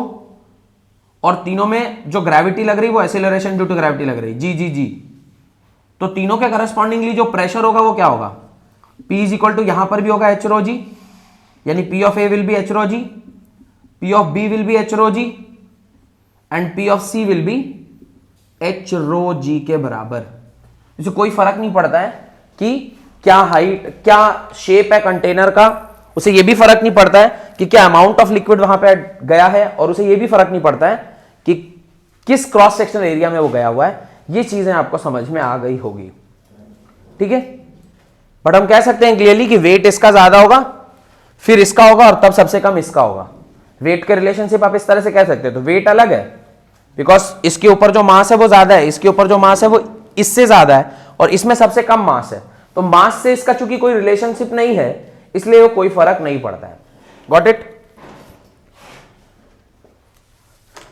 और तीनों में जो ग्रेविटी लग रही है वो एक्सेलरेशन ड्यू टू ग्रेविटी लग रही है, जी जी जी, तो तीनों के करस्पॉन्डिंगली जो प्रेशर होगा वो क्या होगा? P इज इक्वल टू यहां पर भी होगा एच रो जी, यानी P of A will be H rho G, P of B will be H rho G, and P of C will be H rho G के बराबर। इससे कोई फर्क नहीं पड़ता है कि क्या हाइट, क्या शेप है कंटेनर का। उसे ये भी फर्क नहीं पड़ता है कि क्या अमाउंट ऑफ लिक्विड वहां पे गया है, और उसे ये भी फर्क नहीं पड़ता है कि किस क्रॉस सेक्शनल एरिया में वो गया हुआ है। ये चीजें आपको समझ में आ गई होगी, ठीक है। बट हम कह सकते हैं क्लियरली कि वेट इसका ज्यादा होगा, फिर इसका होगा, और तब सबसे कम इसका होगा। वेट के रिलेशनशिप आप इस तरह से कह सकते हैं। तो वेट अलग है बिकॉज इसके ऊपर जो मास है वो ज्यादा है, इसके ऊपर जो मास है वो इससे ज्यादा है, और इसमें सबसे कम मास है। तो मास से इसका चूंकि कोई रिलेशनशिप नहीं है, इसलिए वो कोई फर्क नहीं पड़ता है। Got it?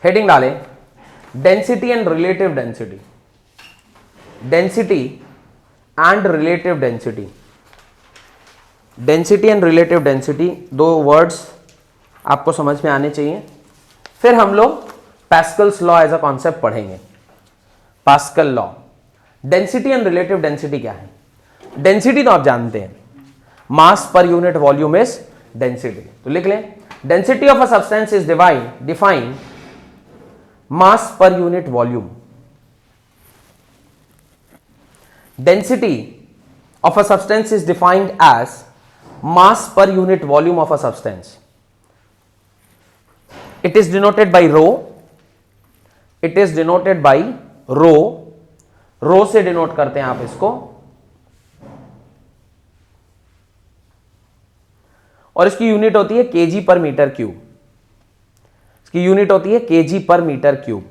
हेडिंग डाले density and relative density. Density and relative density, density and relative density, दो वर्ड्स आपको समझ में आने चाहिए। फिर हम लोग Pascal's law as a concept पढ़ेंगे। Pascal law, density and relative density क्या है? डेंसिटी तो आप जानते हैं, मास per unit volume is density. तो लिख लें, density of a substance is defined mass per unit volume. Density of a substance is defined as mass per unit volume of a substance. It is denoted by rho. It is denoted by rho. rho से denote करते हैं आप इसको, और इसकी unit होती है KG पर मीटर क्यूब. इसकी यूनिट होती है केजी पर मीटर क्यूब.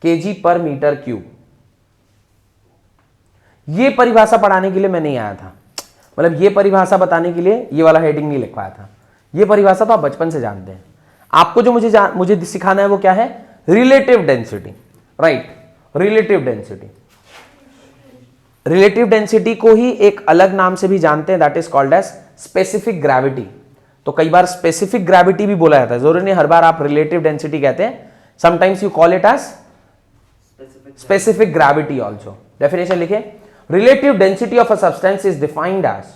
केजी पर मीटर क्यूब. ये परिभाषा पढ़ाने के लिए मैं नहीं आया था, मतलब ये परिभाषा बताने के लिए ये वाला हेडिंग नहीं लिखवाया था. ये परिभाषा तो आप बचपन से जानते हैं. आपको जो मुझे सिखाना है वो क्या है? Relative density. Right, relative density. Relative density को ही एक अलग नाम से भी जानते हैं, that is called as specific gravity. तो कई बार स्पेसिफिक ग्रेविटी भी बोला जाता है, जरूरी नहीं हर बार आप रिलेटिव डेंसिटी कहते हैं. Sometimes you call it as specific gravity also. Definition लिखे, relative density of a substance is defined as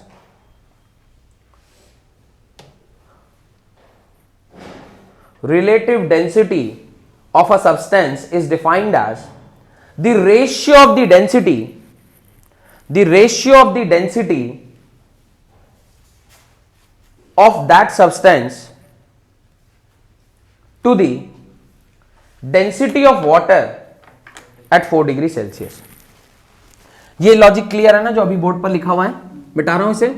relative density of a substance is defined as the ratio of the density of that substance to the density of water at 4 degree Celsius. ये logic clear है ना जो अभी board पर लिखा हुआ है? मिटा रहा हूं इसे.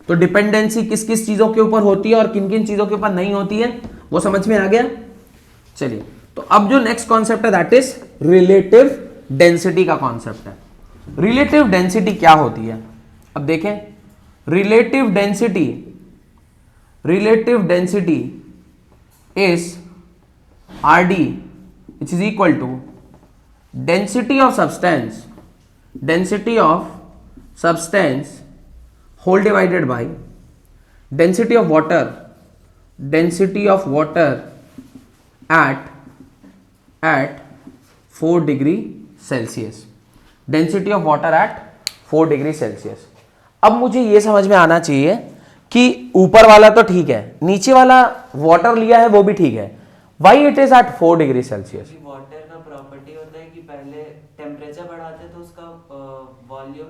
तो डिपेंडेंसी किस किस चीजों के ऊपर होती है और किन किन चीजों के ऊपर नहीं होती है वो समझ में आ गया. चलिए, तो अब जो नेक्स्ट कॉन्सेप्ट है दैट इज रिलेटिव डेंसिटी का कॉन्सेप्ट है. रिलेटिव डेंसिटी क्या होती है? अब देखें, relative density is RD which is equal to density of substance whole divided by density of water at 4 degree Celsius. Density of water at 4 degree Celsius. अब मुझे यह समझ में आना चाहिए कि ऊपर वाला तो ठीक है, नीचे वाला वाटर लिया है वो भी ठीक है. Why it is at 4 degree Celsius? Water का प्रॉपर्टी होता है कि पहले टेम्परेचर बढ़ाते तो उसका वॉल्यूम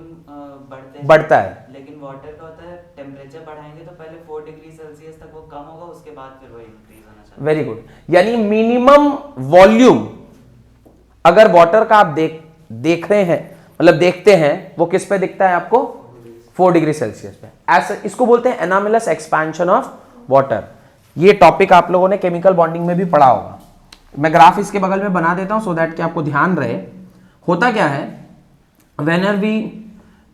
बढ़ता है, लेकिन वाटर का होता है टेम्परेचर बढ़ाएंगे तो पहले 4 डिग्री सेल्सियस तक वो कम होगा, उसके बाद फिर वो इंक्रीज होना चाहिए. Very good. यानी मिनिमम वॉल्यूम अगर वाटर का आप देख रहे हैं, मतलब देखते हैं, वो किस पे दिखता है आपको? 4 डिग्री सेल्सियस पे. ऐसा इसको बोलते हैं एनामिलस एक्सपेंशन ऑफ वाटर. ये टॉपिक आप लोगों ने केमिकल बॉन्डिंग में भी पढ़ा होगा. मैं ग्राफ इसके बगल में बना देता हूं सो दैट कि आपको ध्यान रहे. होता क्या है, whenever we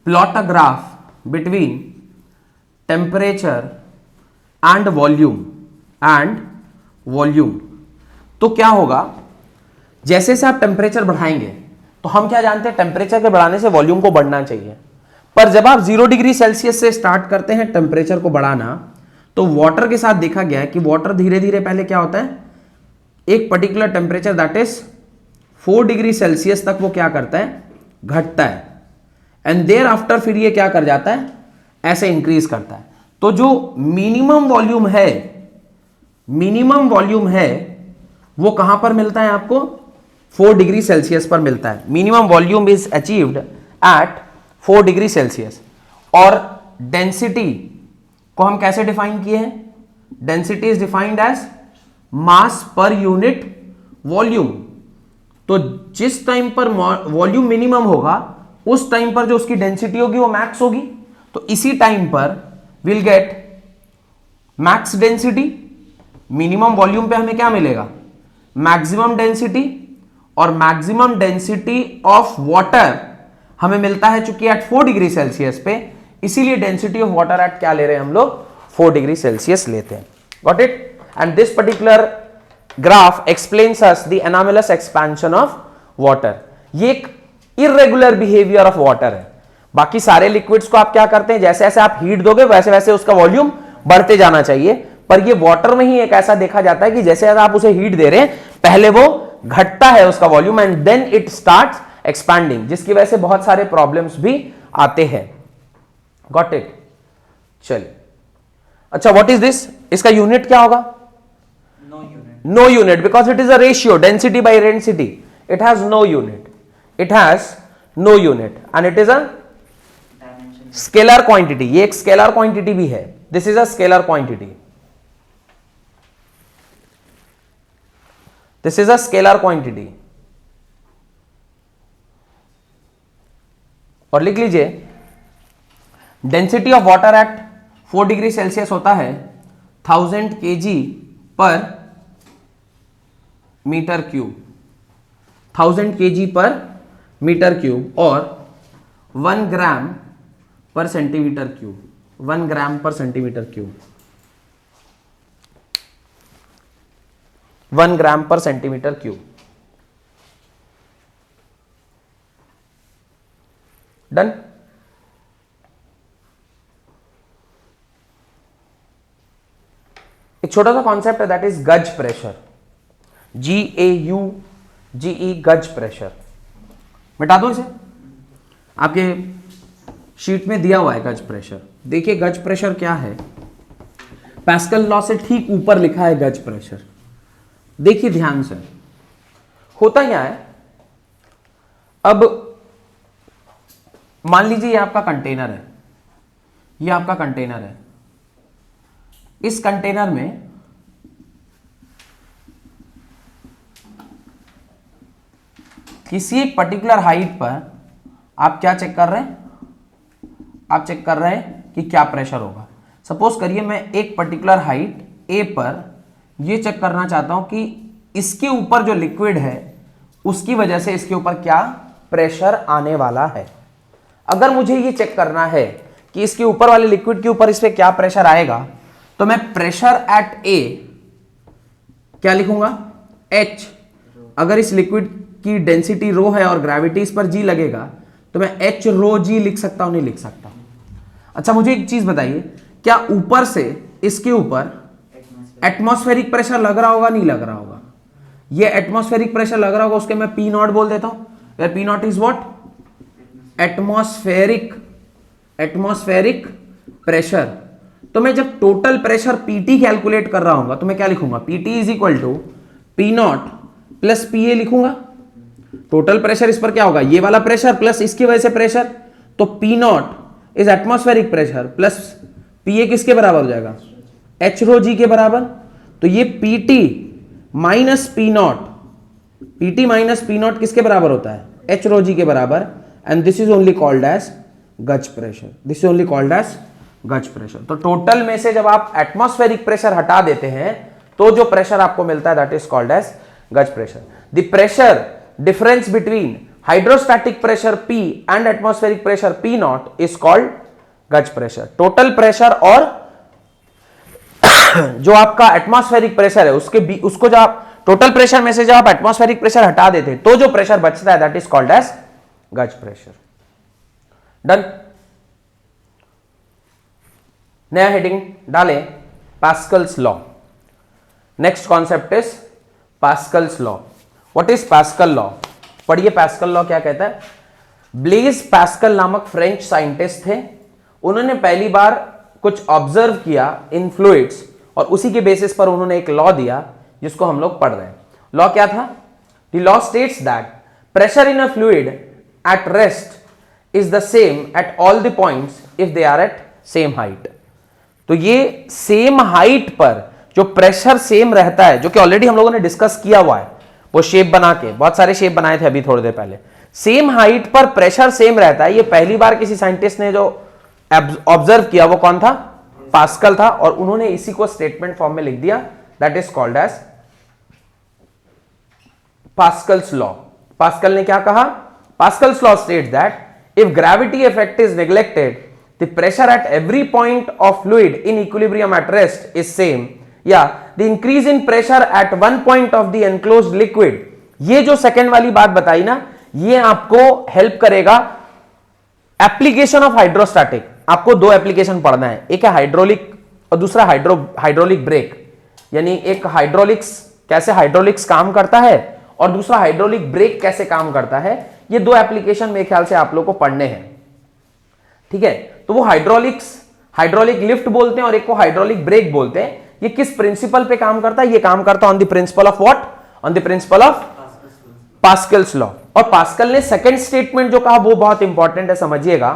plot a graph between temperature and volume, तो क्या होगा, जैसे से आप टेम्परेचर बढ़ाएंगे तो हम क्या जानते हैं, टेम्परेचर के बढ़ाने से वॉल्यूम को बढ़ना चाहिए. पर जब आप 0 डिग्री सेल्सियस से स्टार्ट करते हैं टेम्परेचर को बढ़ाना, तो वाटर के साथ देखा गया है कि वाटर धीरे धीरे पहले क्या होता है, एक particular temperature that is 4 degree Celsius तक वो क्या करता है, घटता है. एंड देयर आफ्टर फिर ये क्या कर जाता है, ऐसे इंक्रीज करता है. तो जो मिनिमम वॉल्यूम है वो कहां पर मिलता है आपको? 4 डिग्री सेल्सियस पर मिलता है. Minimum volume is achieved at 4 degree Celsius. और डेंसिटी को हम कैसे डिफाइन किए हैं? Density is defined as mass per unit volume. तो जिस टाइम पर वॉल्यूम मिनिमम होगा उस टाइम पर जो उसकी डेंसिटी होगी वो मैक्स होगी. तो इसी टाइम पर will get max density. Minimum volume पे हमें क्या मिलेगा? Maximum density. और मैक्सिमम डेंसिटी ऑफ वाटर हमें मिलता है चूंकि एट 4 डिग्री सेल्सियस पे, इसीलिए डेंसिटी ऑफ वाटर एट क्या ले रहे हैं हम लोग? 4 डिग्री सेल्सियस लेते हैं. Got it? And this particular graph explains us the anomalous expansion of water. ये एक इरेगुलर बिहेवियर ऑफ वाटर है. बाकी सारे लिक्विड्स को आप क्या करते हैं, जैसे जैसे आप हीट दोगे वैसे वैसे उसका वॉल्यूम बढ़ते जाना चाहिए. पर ये वाटर में ही एक ऐसा देखा जाता है कि जैसे जैसे आप उसे हीट दे रहे हैं पहले वो घटता है उसका volume and then it starts expanding, जिसकी वजह से बहुत सारे प्रॉब्लम्स भी आते हैं. Got it? चलिए, अच्छा, व्हाट इज दिस? इसका यूनिट क्या होगा? No unit, because it is a ratio, density by density. It has no unit. It has no unit and it is a dimension scalar quantity. ये एक scalar quantity भी है, this is a scalar quantity, this is a scalar quantity. और लिख लीजिए density of water at 4 degree Celsius होता है 1000 kg per metre cube, 1000 kg per metre cube, और 1 ग्राम पर सेंटीमीटर क्यूब, 1 ग्राम पर सेंटीमीटर क्यूब, 1 ग्राम पर सेंटीमीटर क्यूब। डन। एक छोटा सा कॉन्सेप्ट है दैट इज गज प्रेशर, GAUGE, गज प्रेशर। मिटा दो इसे, आपके शीट में दिया हुआ है गज प्रेशर। देखिए गज प्रेशर क्या है, पास्कल लॉ से ठीक ऊपर लिखा है गज प्रेशर। देखिए ध्यान से, होता क्या है, अब मान लीजिए ये आपका कंटेनर है, ये आपका कंटेनर है, इस कंटेनर में किसी एक पर्टिकुलर हाइट पर आप क्या चेक कर रहे हैं, आप चेक कर रहे हैं कि क्या प्रेशर होगा। सपोज करिए मैं एक पर्टिकुलर हाइट ए पर ये चेक करना चाहता हूं कि इसके ऊपर जो लिक्विड है उसकी वजह से इसके ऊपर क्या प्रेशर आने वाला है। अगर मुझे ये चेक करना है कि इसके ऊपर वाले लिक्विड के ऊपर इस पे क्या प्रेशर आएगा, तो मैं प्रेशर एट ए क्या लिखूंगा, H। अगर इस लिक्विड की डेंसिटी रो है और ग्रेविटी इस पर G लगेगा तो मैं H रो G लिख सकता हूं, नहीं लिख सकता। अच्छा मुझे एक चीज बताइए, क्या ऊपर से इसके ऊपर एटमॉस्फेरिक प्रेशर लग रहा होगा, नहीं लग रहा होगा? ये एटमॉस्फेरिक प्रेशर लग रहा होगा, उसके मैं P नॉट बोल देता हूं। Where P nought is what, atmospheric pressure. तो मैं जब टोटल प्रेशर PT कैलकुलेट कर रहा हूं तो मैं क्या लिखूंगा, PT is equal to P nought plus PA लिखूंगा। टोटल प्रेशर इस पर क्या होगा, ये वाला प्रेशर प्लस इसकी वजह से प्रेशर, तो P nought is atmospheric pressure plus PA किसके बराबर हो जाएगा, H रो G के बराबर। तो ये PT minus P not, PT minus P not किसके बराबर होता है, H रो G के बराबर। And this is only called as gauge pressure, this is only called as gauge pressure. तो टोटल में से जब आप एटमॉस्फेरिक प्रेशर हटा देते हैं तो जो प्रेशर आपको मिलता है that is called as gauge pressure. The pressure difference between hydrostatic pressure P and atmospheric pressure P nought is called गज प्रेशर। टोटल प्रेशर और जो आपका एटमॉस्फेरिक प्रेशर है उसको जब आप टोटल प्रेशर में से जब आप एटमॉस्फेरिक प्रेशर हटा देते हैं तो जो प्रेशर बचता है that is called as gauge pressure. Done. नया हेडिंग डालें, Pascal's law. Next concept is Pascal's law. What is Pascal law? पढ़िए पास्कल लॉ क्या कहता है। ब्लेज पास्कल नामक फ्रेंच साइंटिस्ट थे, उन्होंने पहली बार कुछ ऑब्जर्व किया इन फ्लूइड्स और उसी के बेसिस पर उन्होंने एक लॉ दिया जिसको हम लोग पढ़ रहे हैं। लॉ क्या था? The law states that pressure in a fluid at rest is the same at all the points if they are at same height. तो ये सेम हाइट पर जो प्रेशर सेम रहता है, जो कि ऑलरेडी हम लोगों ने डिस्कस किया हुआ है, वो शेप बना के बहुत सारे शेप बनाए थे अभी थोड़ी देर पहले। सेम हाइट पर प्रेशर सेम रहता है, ये पहली बार किसी साइंटिस्ट ने जो ऑब्जर्व किया वो कौन था? पास्कल था। और उन्होंने इसी को स्टेटमेंट फॉर्म में लिख दिया, that is called as Pascal's law. Pascal ने क्या कहा? Pascal's law states that if gravity effect is neglected the pressure at every point of fluid in equilibrium at rest is same, या the increase in pressure at one point of the enclosed liquid। ये जो second वाली बात बताई ना, ये आपको help करेगा एप्लीकेशन ऑफ हाइड्रोस्टैटिक। आपको दो एप्लीकेशन पढ़ना है, एक है हाइड्रोलिक और दूसरा हाइड्रोलिक ब्रेक, यानी एक हाइड्रोलिक्स कैसे हाइड्रोलिक्स काम करता है और दूसरा हाइड्रोलिक ब्रेक कैसे काम करता है। ये दो एप्लीकेशन मेरे ख्याल से आप लोग को पढ़ने हैं, ठीक है। तो वो हाइड्रोलिक लिफ्ट बोलते हैं और एक को हाइड्रोलिक ब्रेक बोलते हैं। ये किस प्रिंसिपल पे काम करता है? ये काम करता है on the principle of what? On the principle of Pascal's law. और पास्कल ने सेकंड स्टेटमेंट जो कहा वो बहुत इंपॉर्टेंट है, समझिएगा।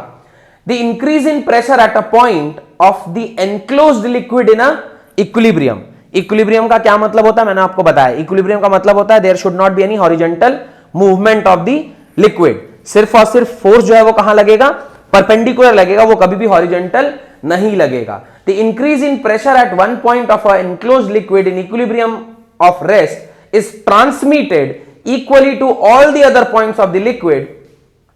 The increase in pressure at a point of the enclosed liquid in a equilibrium. Equilibrium का क्या मतलब होता है मैंने आपको बताया। इक्विलिब्रियम का मतलब होता है there should not be any horizontal movement of the liquid. सिर्फ और सिर्फ फोर्स जो है वो कहां लगेगा, परपेंडिकुलर लगेगा, वो कभी भी हॉरिजॉन्टल नहीं लगेगा। The increase in pressure eight one point of a enclosed liquid in equilibrium of rest is transmitted equally to all the other points of the liquid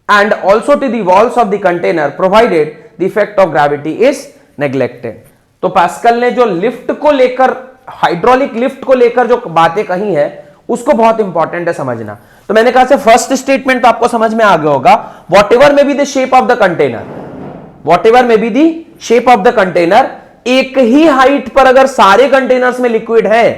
and also to the walls of the container provided the effect of gravity is neglected। तो Pascal ने जो lift को लेकर, hydraulic lift को लेकर जो बातें कही है उसको बहुत इंपॉर्टेंट है समझना। तो मैंने कहा से फर्स्ट स्टेटमेंट तो आपको समझ में आ गया होगा, what ever may be the shape of the container, what ever may be the shape of the container, एक ही हाइट पर अगर सारे कंटेनर्स में लिक्विड है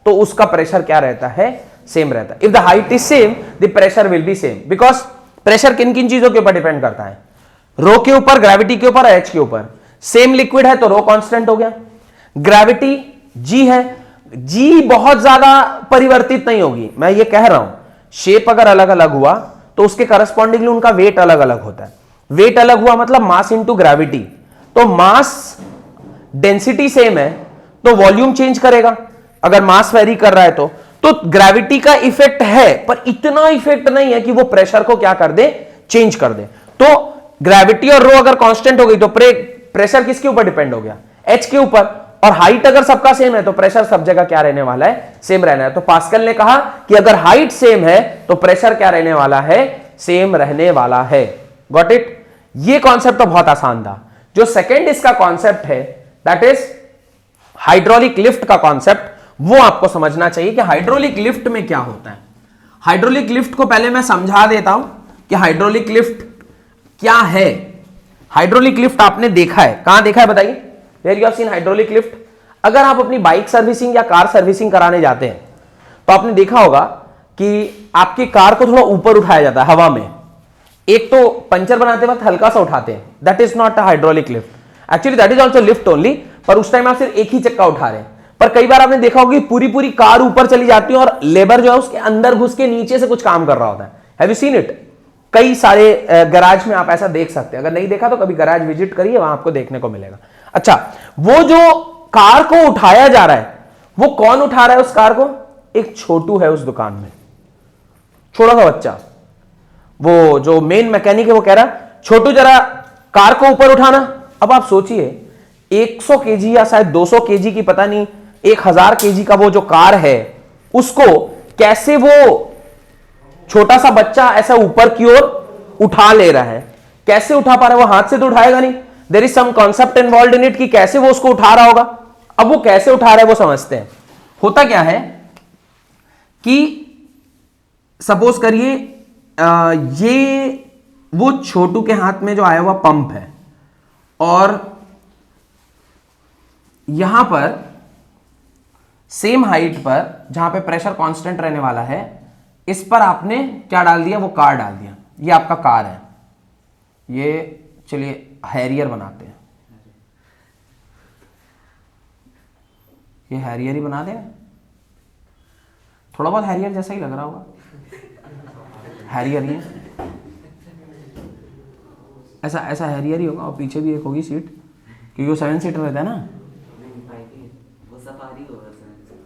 तो उसका प्रेशर क्या रहता है, सेम रहता है। If the height is same the pressure will be same, because pressure किन किन चीजों के ऊपर डिपेंड करता है, रो के ऊपर, ग्रेविटी के ऊपर, एच के ऊपर। सेम लिक्विड है तो रो कांस्टेंट हो गया, ग्रेविटी जी है, जी बहुत ज्यादा परिवर्तित नहीं होगी, मैं ये कह रहा हूं। शेप अगर अलग अलग हुआ तो उसके करस्पॉन्डिंगली उनका वेट अलग अलग होता है। वेट अलग हुआ मतलब मास इंटू ग्रेविटी, तो मास डेंसिटी सेम है तो वॉल्यूम चेंज करेगा अगर मास वेरी कर रहा है तो ग्रेविटी का इफेक्ट है पर इतना इफेक्ट नहीं है कि वो प्रेशर को क्या कर दे, चेंज कर दे। तो ग्रेविटी और रो अगर कांस्टेंट हो गई तो प्रेशर किसके ऊपर डिपेंड हो गया, एच के ऊपर। और हाइट अगर सबका सेम है तो प्रेशर सब जगह क्या रहने वाला है, सेम रहना है। तो पास्कल ने कहा कि अगर हाइट सेम है तो प्रेशर क्या रहने वाला है, सेम रहने वाला है। Got it. ये कॉन्सेप्ट तो बहुत आसान था। जो सेकेंड इसका कॉन्सेप्ट है दैट इज हाइड्रोलिक लिफ्ट का कॉन्सेप्ट, वो आपको समझना चाहिए कि हाइड्रोलिक लिफ्ट में क्या होता है। हाइड्रोलिक लिफ्ट को पहले मैं समझा देता हूं कि हाइड्रोलिक लिफ्ट क्या है। हाइड्रोलिक लिफ्ट आपने देखा है, कहां देखा है बताइए, where you have seen hydraulic lift. अगर आप अपनी बाइक सर्विसिंग या कार सर्विसिंग कराने जाते हैं तो आपने देखा होगा कि आपकी कार को थोड़ा ऊपर उठाया जाता है हवा में। एक तो पंचर बनाते वक्त हल्का सा उठाते हैं, that is not a hydraulic lift, actually that is also lift only, पर उस टाइम आप सिर्फ एक ही चक्का उठा रहे हैं। पर कई बार आपने देखा होगा कि पूरी पूरी कार ऊपर चली जाती है और लेबर जो है उसके अंदर घुस के नीचे से कुछ काम कर रहा होता है। Have you seen it? कई सारे गैराज में आप ऐसा देख सकते हैं। अगर नहीं देखा तो कभी गैराज विजिट करिए, वहां आपको देखने को मिलेगा। अच्छा, वो जो कार को उठाया जा रहा है वो कौन उठा रहा है उस कार को? एक छोटू है उस दुकान में, छोटा सा बच्चा। वो जो मेन मैकेनिक है वो कह रहा छोटू जरा कार को ऊपर उठाना। अब आप सोचिए 100 केजी या शायद 200 केजी की, पता नहीं 1000 केजी का वो जो कार है उसको कैसे वो छोटा सा बच्चा ऐसा ऊपर की ओर उठा ले रहा है। कैसे उठा पा रहा है? वो हाथ से तो उठाएगा नहीं, there is some concept involved in it कि कैसे वो उसको उठा रहा होगा। अब वो कैसे उठा रहा है वो समझते हैं। होता क्या है कि सपोज करिए ये वो छोटू के हाथ में जो आया हुआ पंप है और यहां पर सेम हाइट पर जहां पे प्रेशर कांस्टेंट रहने वाला है, इस पर आपने क्या डाल दिया, वो कार डाल दिया। ये आपका कार है, ये चलिए हैरियर बनाते हैं, ये हैरियर ही बना दें, थोड़ा बहुत हैरियर जैसा ही लग रहा होगा, हैरियर ही है, ऐसा ऐसा हैरियर ही होगा। और पीछे भी एक होगी सीट, क्योंकि वो 7 सीटर रहता है ना।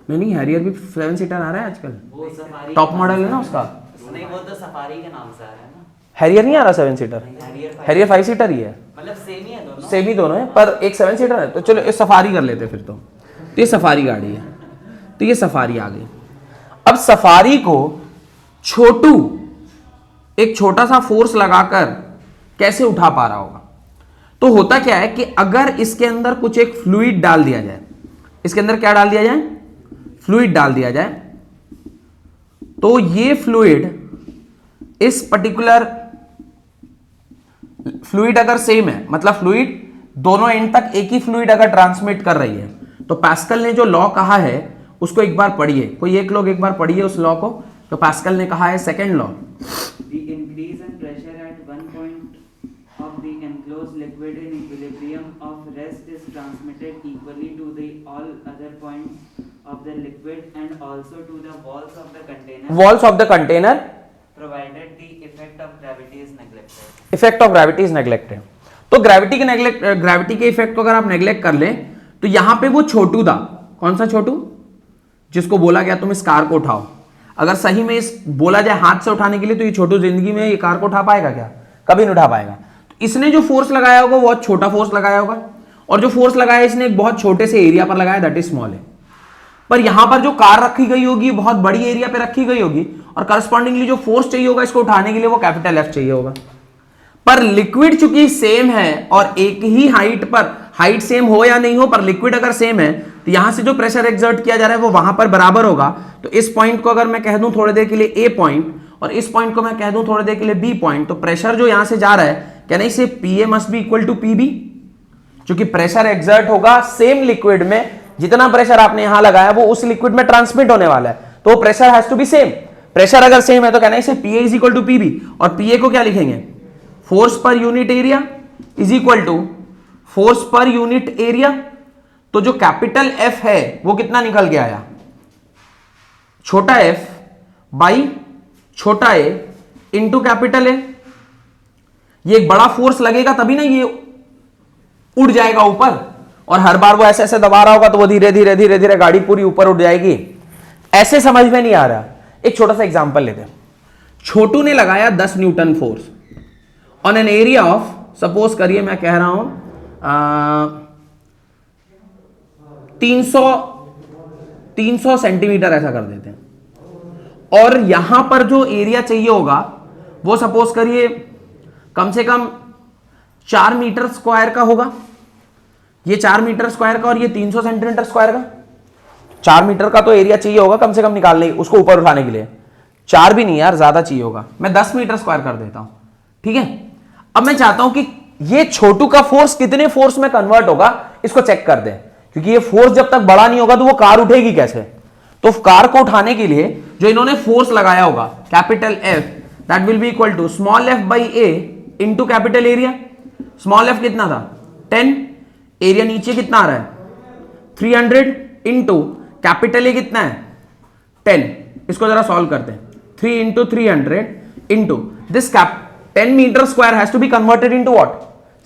नहीं, हैरियर भी 7 सीटर आ रहा है आजकल, टॉप मॉडल है ना उसका। नहीं, वो तो सफारी के नाम से आ रहा है ना। हैरियर नहीं आ रहा 7 सीटर, हैरियर 5 सीटर ही है, मतलब सेम ही है दोनों, सेम ही दोनों है, पर एक 7 सीटर है। तो चलो ये सफारी कर लेते फिर। तो ये सफारी गाड़ी है, तो ये सफारी आ गई। अब सफारी को छोटू एक छोटा सा फोर्स लगाकर कैसे उठा पा रहा होगा? तो होता क्या है कि अगर इसके अंदर कुछ एक फ्लूइड डाल दिया जाए, इसके अंदर क्या डाल दिया जाए, फ्लूइड डाल दिया जाए, तो ये फ्लूइड, इस पर्टिकुलर फ्लूइड अगर सेम है, मतलब फ्लूइड दोनों एंड तक एक ही फ्लूइड अगर ट्रांसमिट कर रही है, तो पास्कल ने जो लॉ कहा है उसको एक बार पढ़िए, कोई एक लोग एक बार पढ़िए उस लॉ को। तो पास्कल ने कहा है second law, The increase in pressure at one point of the enclosed liquid in equilibrium of rest is transmitted equally to the all other points of the liquid and also to the walls of the container. Walls of the container effect of gravity is neglected. तो gravity के effect को अगर आप neglect कर ले तो यहां पे वो छोटू था, कौन सा छोटू, जिसको बोला गया तुम इस कार को उठाओ। अगर सही में इस बोला जाए हाथ से उठाने के लिए तो ये छोटू जिंदगी में ये कार को उठा पाएगा क्या, कभी नहीं उठा पाएगा। तो इसने जो फोर्स लगाया होगा वो बहुत छोटा फोर्स लगाया होगा, और जो फोर्स लगाया इसने एक बहुत छोटे से एरिया पर लगाया, दैट इज स्मॉल है। पर यहां पर जो कार रखी गई होगी बहुत बड़ी एरिया पे रखी गई होगी, और करस्पॉन्डिंगली जो फोर्स चाहिए होगा इसको उठाने के लिए वो कैपिटल एफ चाहिए होगा। पर लिक्विड चूंकि सेम है और एक ही हाइट पर, हाइट सेम हो या नहीं हो, पर लिक्विड अगर सेम है तो यहां से जो प्रेशर एक्सर्ट किया जा रहा है वो वहां पर बराबर होगा। तो इस पॉइंट को अगर मैं कह दूं थोड़ी देर के लिए ए पॉइंट, और इस पॉइंट को मैं कह दूं थोड़ी देर के लिए बी पॉइंट, तो प्रेशर जो यहां से जा रहा है क्या नहीं, say P A must be equal to P B, क्योंकि प्रेशर एक्सर्ट होगा सेम लिक्विड में, जितना प्रेशर आपने यहां लगाया वो उस लिक्विड में ट्रांसमिट होने वाला है, तो pressure has to be same. Pressure अगर सेम है तो कहना इसे P A is equal to P B, और पी ए को क्या लिखेंगे, force per unit area is equal to force per unit area. तो जो कैपिटल एफ है वो कितना निकल के आया, छोटा एफ बाई छोटा ए इंटू कैपिटल ए। ये एक बड़ा फोर्स लगेगा तभी ना ये उड़ जाएगा ऊपर, और हर बार वो ऐसे ऐसे दबा रहा होगा तो वो धीरे धीरे धीरे धीरे गाड़ी पूरी ऊपर उड़ जाएगी। ऐसे समझ में नहीं आ रहा। एक छोटा सा एग्जांपल लेते हैं। छोटू ने लगाया 10 Newton force on an area of, suppose करिए मैं कह रहा हूं 300 सेंटीमीटर, ऐसा कर देते हैं। और यहां पर जो एरिया चाहिए होगा वो सपोज करिए कम से कम 4 मीटर स्क्वायर का होगा। ये 4 मीटर स्क्वायर का और ये 300 सेंटीमीटर स्क्वायर का, 4 मीटर का तो एरिया चाहिए होगा कम से कम निकालने, उसको ऊपर उठाने के लिए। 4 भी नहीं यार, ज्यादा चाहिए होगा, मैं 10 मीटर स्क्वायर कर देता हूं, ठीक है। अब मैं चाहता हूं कि ये छोटू का फोर्स कितने फोर्स में कन्वर्ट होगा इसको चेक कर दें, क्योंकि ये फोर्स जब तक बड़ा नहीं होगा तो वो कार उठेगी कैसे। तो कार को उठाने के लिए जो इन्होंने फोर्स लगाया होगा capital F, that will be equal to small f by a into capital area. Small f कितना था 10, एरिया नीचे कितना आ रहा है 300 इंटू कैपिटल ए कितना है 10। इसको जरा सॉल्व करते हैं। 3 into 300 into this 10 metre square has to be converted into what,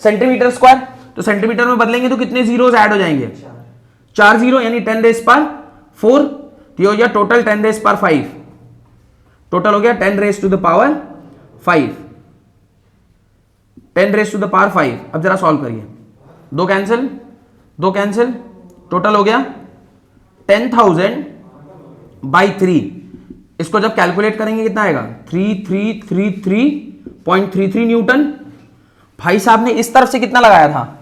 centimetre square. तो सेंटीमीटर में बदलेंगे तो कितने जीरोस ऐड हो जाएंगे, 4 जीरो, यानी 10 रेज पर 4, तो हो गया टोटल 10 रेज पर 5, टोटल हो गया 10 raise to the power 5, 10 raise to the power 5। अब जरा सॉल्व करिए, 2 कैंसिल, 2 कैंसिल, टोटल हो गया 10,000 बाई 3। इसको जब कैलकुलेट करेंगे कितना आएगा 3333.33 न्यूटन। भाई साहब ने इस तरफ से कितना लगाया था,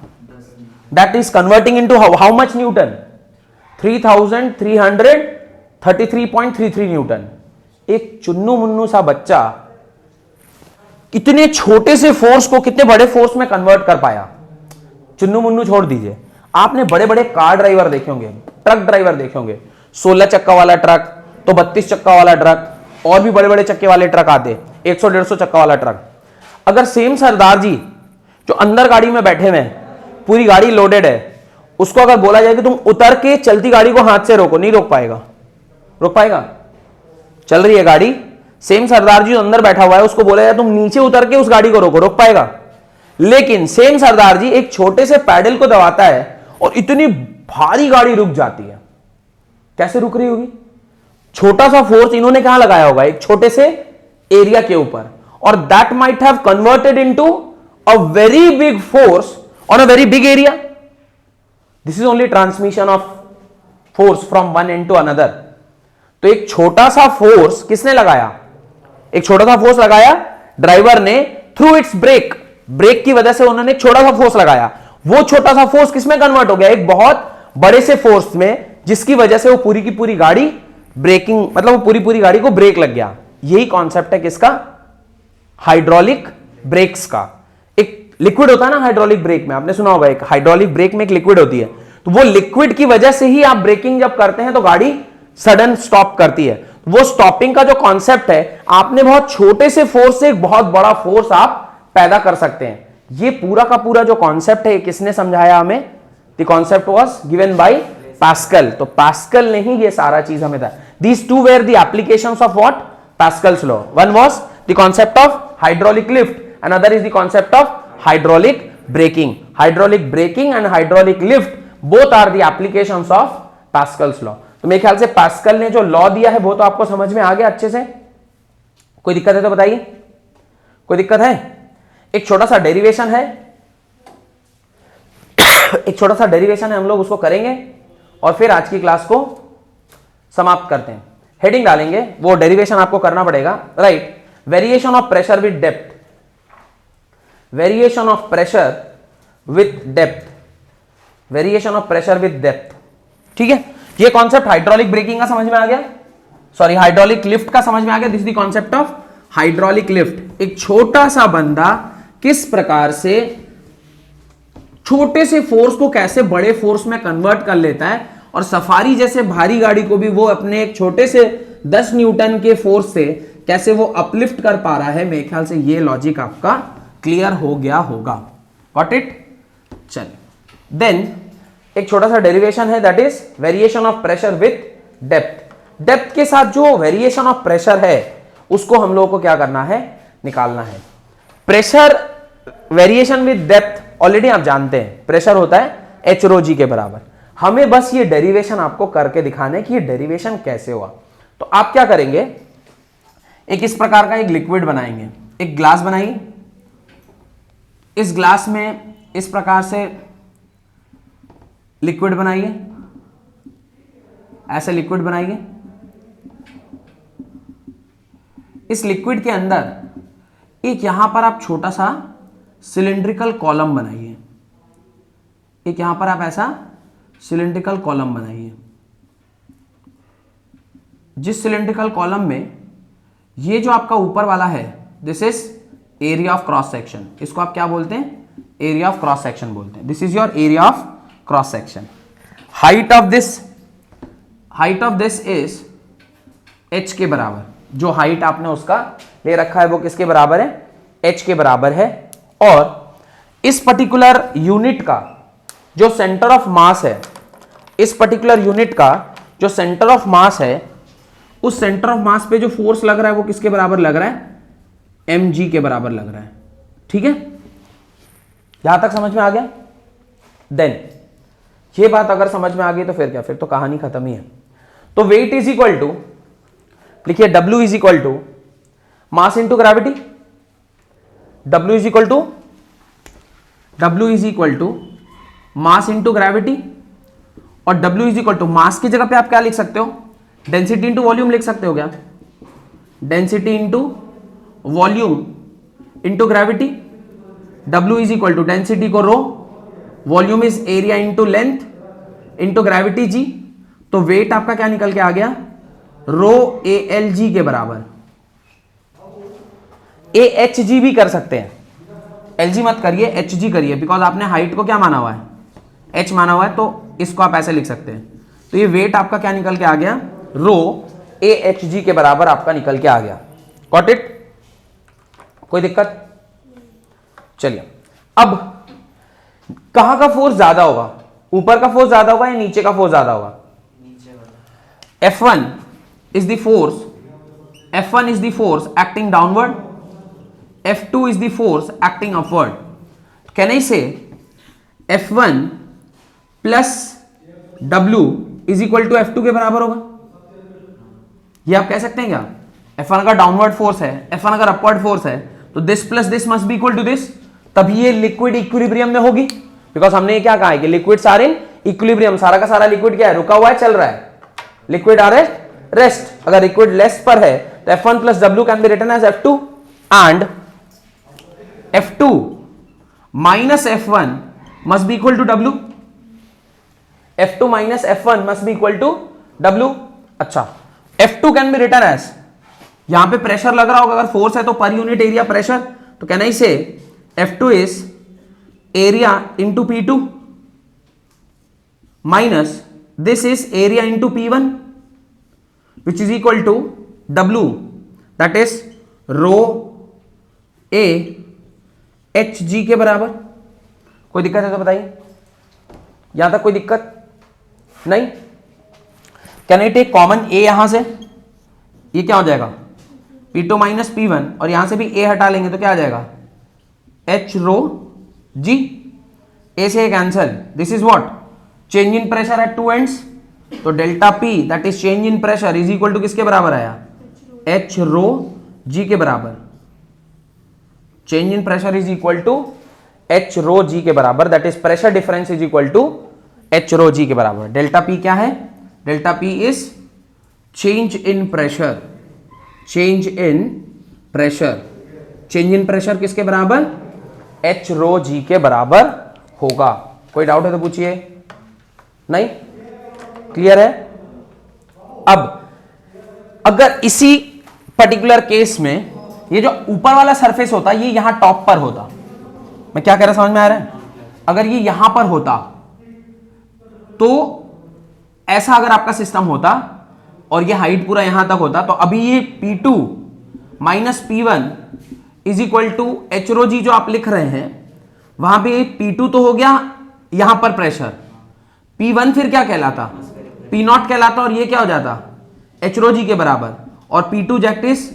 that is converting into how much Newton, 3333.33 Newton. एक चुन्नू मुन्नू सा बच्चा इतने छोटे से फोर्स को कितने बड़े फोर्स में कन्वर्ट कर पाया। चुन्नू मुन्नू छोड़ दीजिए, आपने बड़े बड़े कार ड्राइवर देखे होंगे, ट्रक ड्राइवर देखे होंगे, 16 चक्का वाला ट्रक तो 32 चक्का वाला ट्रक, और भी बड़े बड़े चक्के वाले ट्रक आते, 100-150 चक्का वाला ट्रक। अगर सेम सरदार जी जो अंदर गाड़ी में बैठे हुए हैं, पूरी गाड़ी लोडेड है, उसको अगर बोला जाए कि तुम उतर के चलती गाड़ी को हाथ से रोको, नहीं रोक पाएगा। रोक पाएगा, चल रही है गाड़ी, सेम सरदार जी जो अंदर बैठा हुआ है उसको बोला जाए तुम नीचे उतर के उस गाड़ी को रोको, रोक पाएगा। लेकिन सेम सरदार जी एक छोटे से पैडल को दबाता है और इतनी भारी गाड़ी रुक जाती है। कैसे रुक रही होगी, छोटा सा फोर्स इन्होंने कहां लगाया होगा, एक छोटे से एरिया के ऊपर, और that might have converted into a very big force on a very big area. This is only transmission of force from one end to another. तो एक छोटा सा फोर्स किसने लगाया, एक छोटा सा फोर्स लगाया ड्राइवर ने थ्रू इट्स ब्रेक, ब्रेक की वजह से उन्होंने एक छोटा सा फोर्स लगाया। वो छोटा सा फोर्स किसमें कन्वर्ट हो गया, एक बहुत बड़े से फोर्स में, जिसकी वजह से वो पूरी की पूरी गाड़ी ब्रेकिंग, मतलब वो पूरी पूरी गाड़ी को ब्रेक लग गया। यही कॉन्सेप्ट है किसका, हाइड्रोलिक ब्रेक्स का। एक लिक्विड होता है ना हाइड्रोलिक ब्रेक में, आपने सुना होगा, एक हाइड्रोलिक ब्रेक में एक लिक्विड होती है, तो वो लिक्विड की वजह से ही आप ब्रेकिंग जब करते हैं तो गाड़ी सडन स्टॉप करती है। वो स्टॉपिंग का जो कॉन्सेप्ट है, आपने बहुत छोटे से फोर्स से एक बहुत बड़ा फोर्स आप पैदा कर सकते हैं। ये पूरा का पूरा जो कॉन्सेप्ट है किसने समझाया हमें, the concept was given by Pascal. तो पास्कल ने ही ये सारा चीज हमें था। These two were the applications of what, Pascal's law. One was the concept of hydraulic lift and other is the concept of hydraulic braking. Hydraulic braking and hydraulic lift both are the applications of Pascal's law. तो मेरे ख्याल से pascal ने जो law दिया है वो तो आपको समझ में आ गया अच्छे से. कोई दिक्कत है तो बताइए, कोई दिक्कत है? एक छोटा सा डेरिवेशन है, एक छोटा सा डेरिवेशन है, हम लोग उसको करेंगे और फिर आज की क्लास को समाप्त करते हैं. हेडिंग डालेंगे, वो डेरिवेशन आपको करना पड़ेगा. Right, variation of pressure with depth, variation of pressure with depth, variation of pressure with depth. ठीक है, ये कॉन्सेप्ट हाइड्रोलिक ब्रेकिंग का समझ में आ गया, सॉरी हाइड्रोलिक लिफ्ट का समझ में आ गया. This is the concept of hydraulic lift. एक छोटा सा बंदा किस प्रकार से छोटे से फोर्स को कैसे बड़े फोर्स में कन्वर्ट कर लेता है, और सफारी जैसे भारी गाड़ी को भी वो अपने एक छोटे से 10 न्यूटन के फोर्स से कैसे वो अपलिफ्ट कर पा रहा है. मेरे ख्याल से ये लॉजिक आपका क्लियर हो गया होगा. Got it? चलिए, देन एक छोटा सा डेरिवेशन है, that is variation of pressure with depth. Depth के साथ जो वेरिएशन ऑफ प्रेशर है उसको हम लोगों को क्या करना है, निकालना है. Pressure variation with depth already आप जानते हैं, प्रेशर होता है एच रो जी के बराबर. हमें बस ये डेरिवेशन आपको करके दिखाना है कि ये डेरिवेशन कैसे हुआ. तो आप क्या करेंगे, एक इस प्रकार का एक लिक्विड बनाएंगे, एक ग्लास बनाइए. इस ग्लास में इस प्रकार से लिक्विड बनाइए, ऐसे लिक्विड बनाइए. इस लिक्विड के अंदर एक यहां पर आप छोटा सा सिलिंड्रिकल कॉलम बनाइए. एक यहां पर आप ऐसा सिलिंड्रिकल कॉलम बनाइए, जिस सिलिंड्रिकल कॉलम में ये जो आपका ऊपर वाला है, this is area of cross section. इसको आप क्या बोलते हैं, एरिया ऑफ क्रॉस सेक्शन बोलते हैं. This is your area of cross section. Height of this is h के बराबर. जो हाइट आपने उसका ले रखा है वो किसके बराबर है, h के बराबर है. और इस पर्टिकुलर यूनिट का जो सेंटर ऑफ मास है, इस पर्टिकुलर यूनिट का जो सेंटर ऑफ मास है, उस सेंटर ऑफ मास पे जो फोर्स लग रहा है वो किसके बराबर लग रहा है, mg के बराबर लग रहा है. ठीक है, यहां तक समझ में आ गया. देन ये बात अगर समझ में आ गई तो फिर क्या, फिर तो कहानी खत्म ही है. तो वेट इज इक्वल टू, लिखिए W is equal to mass into gravity. W is equal to mass into gravity. और W is equal to mass की जगह पे आप क्या लिख सकते हो, डेंसिटी इंटू वॉल्यूम लिख सकते हो क्या, density into volume into gravity. W is equal to density को rho, volume is area into length into gravity g. तो वेट आपका क्या निकल के आ गया, रो ALG के बराबर. AHG भी कर सकते हैं, LG मत करिए, HG करिए, बिकॉज आपने हाइट को क्या माना हुआ है, h माना हुआ है. तो इसको आप ऐसे लिख सकते हैं. तो ये वेट आपका क्या निकल के आ गया, रो AHG के बराबर आपका निकल के आ गया. Got it? कोई दिक्कत? चलिए, अब कहां का फोर्स ज्यादा होगा, ऊपर का फोर्स ज्यादा होगा या नीचे का फोर्स ज्यादा होगा, नीचे वाला. F1 is the force acting downward, F2 is the force acting upward. Can I say F1 plus W is equal to F2 के बराबर होगा? ये आप कह सकते हैं क्या? F1 अगर डाउनवर्ड फोर्स है, F1 अगर अपवर्ड फोर्स है, तो this plus this must be equal to this. तभी ये लिक्विड इक्विलिब्रियम में होगी, बिकॉज हमने ये क्या कहा है कि लिक्विड्स आर इन इक्विलिब्रियम. सारा का सारा लिक्विड क्या है, रुका हुआ है, चल रहा है. Liquid are at rest. अगर लिक्विड लेस पर है तो F1 plus W can be written as F2 and F2 minus F1 must be equal to W. F2 minus F1 must be equal to W. अच्छा, F2 can be written as, यहां पे pressure लग रहा होगा, अगर force है तो per unit area pressure. तो can I say F2 is area into P2 minus this is area into P1 which is equal to W, that is rho A HG के बराबर. कोई दिक्कत है तो बताइए, यहां तक कोई दिक्कत नहीं. Can I take common A यहां से, ये क्या हो जाएगा P2 माइनस P1, और यहां से भी A हटा लेंगे तो क्या आ जाएगा एच रो जी, ए से cancel, this is what, change in pressure at two ends, तो delta P that is change in pressure is equal to किसके बराबर आया, एच रो जी के बराबर, change in pressure is equal to H rho G के बराबर, that is pressure difference is equal to H rho G के बराबर। Delta P क्या है, delta P is change in pressure, change in pressure, change in pressure किसके बराबर, H rho G के बराबर होगा। कोई डाउट है तो पूछिए, नहीं, क्लियर है। अब अगर इसी पर्टिकुलर केस में ये जो ऊपर वाला सरफेस होता ये यहां टॉप पर होता, मैं क्या कह रहा समझ में आ रहा है, अगर ये यहां पर होता तो ऐसा अगर आपका सिस्टम होता और ये हाइट पूरा यहां तक होता, तो अभी ये P2 minus P1 is equal to H rho G जो आप लिख रहे हैं, वहां पे P2 तो हो गया यहां पर प्रेशर, P1 फिर क्या कहलाता, P0 कहलाता, और ये क्या हो जाता एच रो जी के बराबर, और P2 जेट is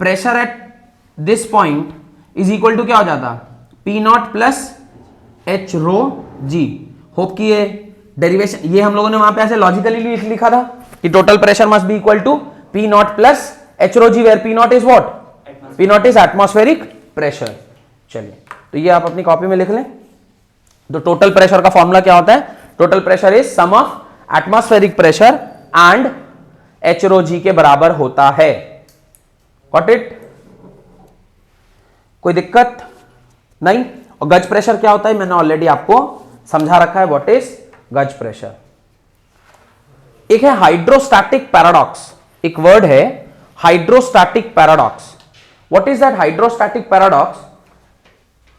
pressure at this point is equal to क्या हो जाता, P0 plus h rho g. Hope कि ये डेरिवेशन, ये हम लोगों ने वहां पे ऐसे लॉजिकली लिखा था कि total pressure must be equal to P0 plus h rho g, where P0 is what, P0 is atmospheric pressure. चलिए, तो ये आप अपनी कॉपी में लिख लें। तो टोटल प्रेशर का फॉर्मूला क्या होता है, total pressure is sum of atmospheric pressure and H rho G के बराबर होता है। गॉट इट, कोई दिक्कत नहीं। और गज प्रेशर क्या होता है मैंने ऑलरेडी आपको समझा रखा है, व्हाट इज गज प्रेशर। एक है हाइड्रोस्टैटिक पैराडॉक्स, एक वर्ड है hydrostatic paradox. What is that hydrostatic paradox,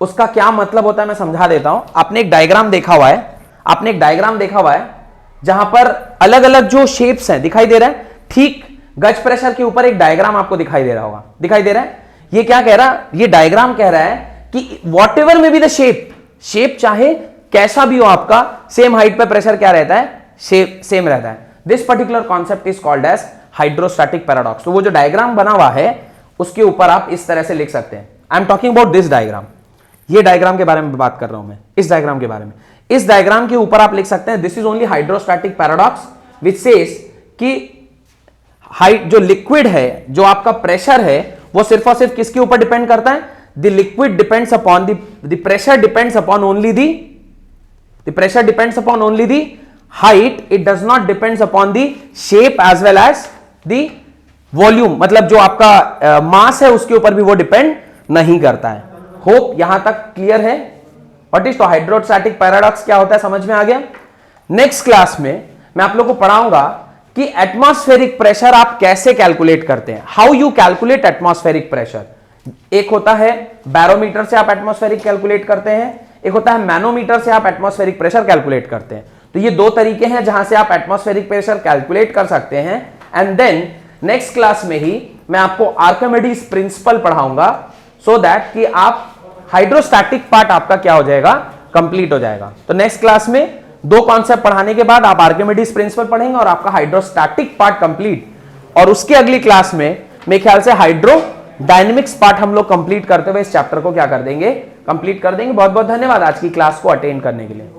उसका क्या मतलब होता है मैं समझा देता हूं। आपने एक डायग्राम देखा हुआ है, आपने एक डायग्राम देखा हुआ है जहां पर अलग अलग जो शेप्स हैं दिखाई दे रहा है, ठीक गज प्रेशर के ऊपर एक डायग्राम आपको दिखाई दे रहा होगा, दिखाई दे रहा है। ये क्या कह रहा है, ये डायग्राम कह रहा है कि वॉट एवर में बी द शेप, शेप चाहे कैसा भी हो आपका, सेम हाइट पे प्रेशर क्या रहता है, सेम रहता है। This particular concept is called as hydrostatic paradox. तो वो जो डायग्राम बना हुआ है उसके ऊपर आप इस तरह से लिख सकते हैं, I am talking about this diagram, ये डायग्राम के बारे में बात कर रहा हूं मैं, इस डायग्राम के बारे में। इस डायग्राम के ऊपर आप लिख सकते हैं this is only hydrostatic paradox which says कि हाइट जो लिक्विड है, जो आपका प्रेशर है, वो सिर्फ और सिर्फ किसके ऊपर डिपेंड करता है, the liquid depends upon the pressure depends upon only the pressure depends upon only the height, it does not depends upon the shape as well as the volume, मतलब जो आपका मास है उसके ऊपर भी वो डिपेंड नहीं करता है। होप यहां तक क्लियर है। व्हाट इज तो हाइड्रोस्टैटिक पैराडॉक्स क्या होता है समझ में आ गया। नेक्स्ट क्लास में मैं आप लोगों को पढ़ाऊंगा कि एटमॉस्फेरिक प्रेशर आप कैसे कैलकुलेट करते हैं, how you calculate atmospheric pressure. एक होता है बैरोमीटर से आप एटमॉस्फेरिक कैलकुलेट करते हैं, एक होता है मैनोमीटर से आप एटमॉस्फेरिक प्रेशर कैलकुलेट करते हैं। तो ये दो तरीके हैं जहां से आप एटमॉस्फेरिक प्रेशर कैलकुलेट कर सकते हैं। एंड देन नेक्स्ट क्लास में ही मैं आपको आर्किमिडीज प्रिंसिपल पढ़ाऊंगा, सो दैट कि आप हाइड्रोस्टैटिक पार्ट आपका क्या हो जाएगा, कंप्लीट हो जाएगा। तो नेक्स्ट क्लास में दो कॉन्सेप्ट पढ़ाने के बाद आप आर्किमिडीज प्रिंसिपल पढ़ेंगे और आपका हाइड्रोस्टैटिक पार्ट कंप्लीट, और उसके अगली क्लास में मेरे ख्याल से हाइड्रो डायनेमिक्स पार्ट हम लोग कंप्लीट करते हुए इस चैप्टर को क्या कर देंगे, कंप्लीट कर देंगे। बहुत बहुत धन्यवाद आज की क्लास को अटेंड करने के लिए।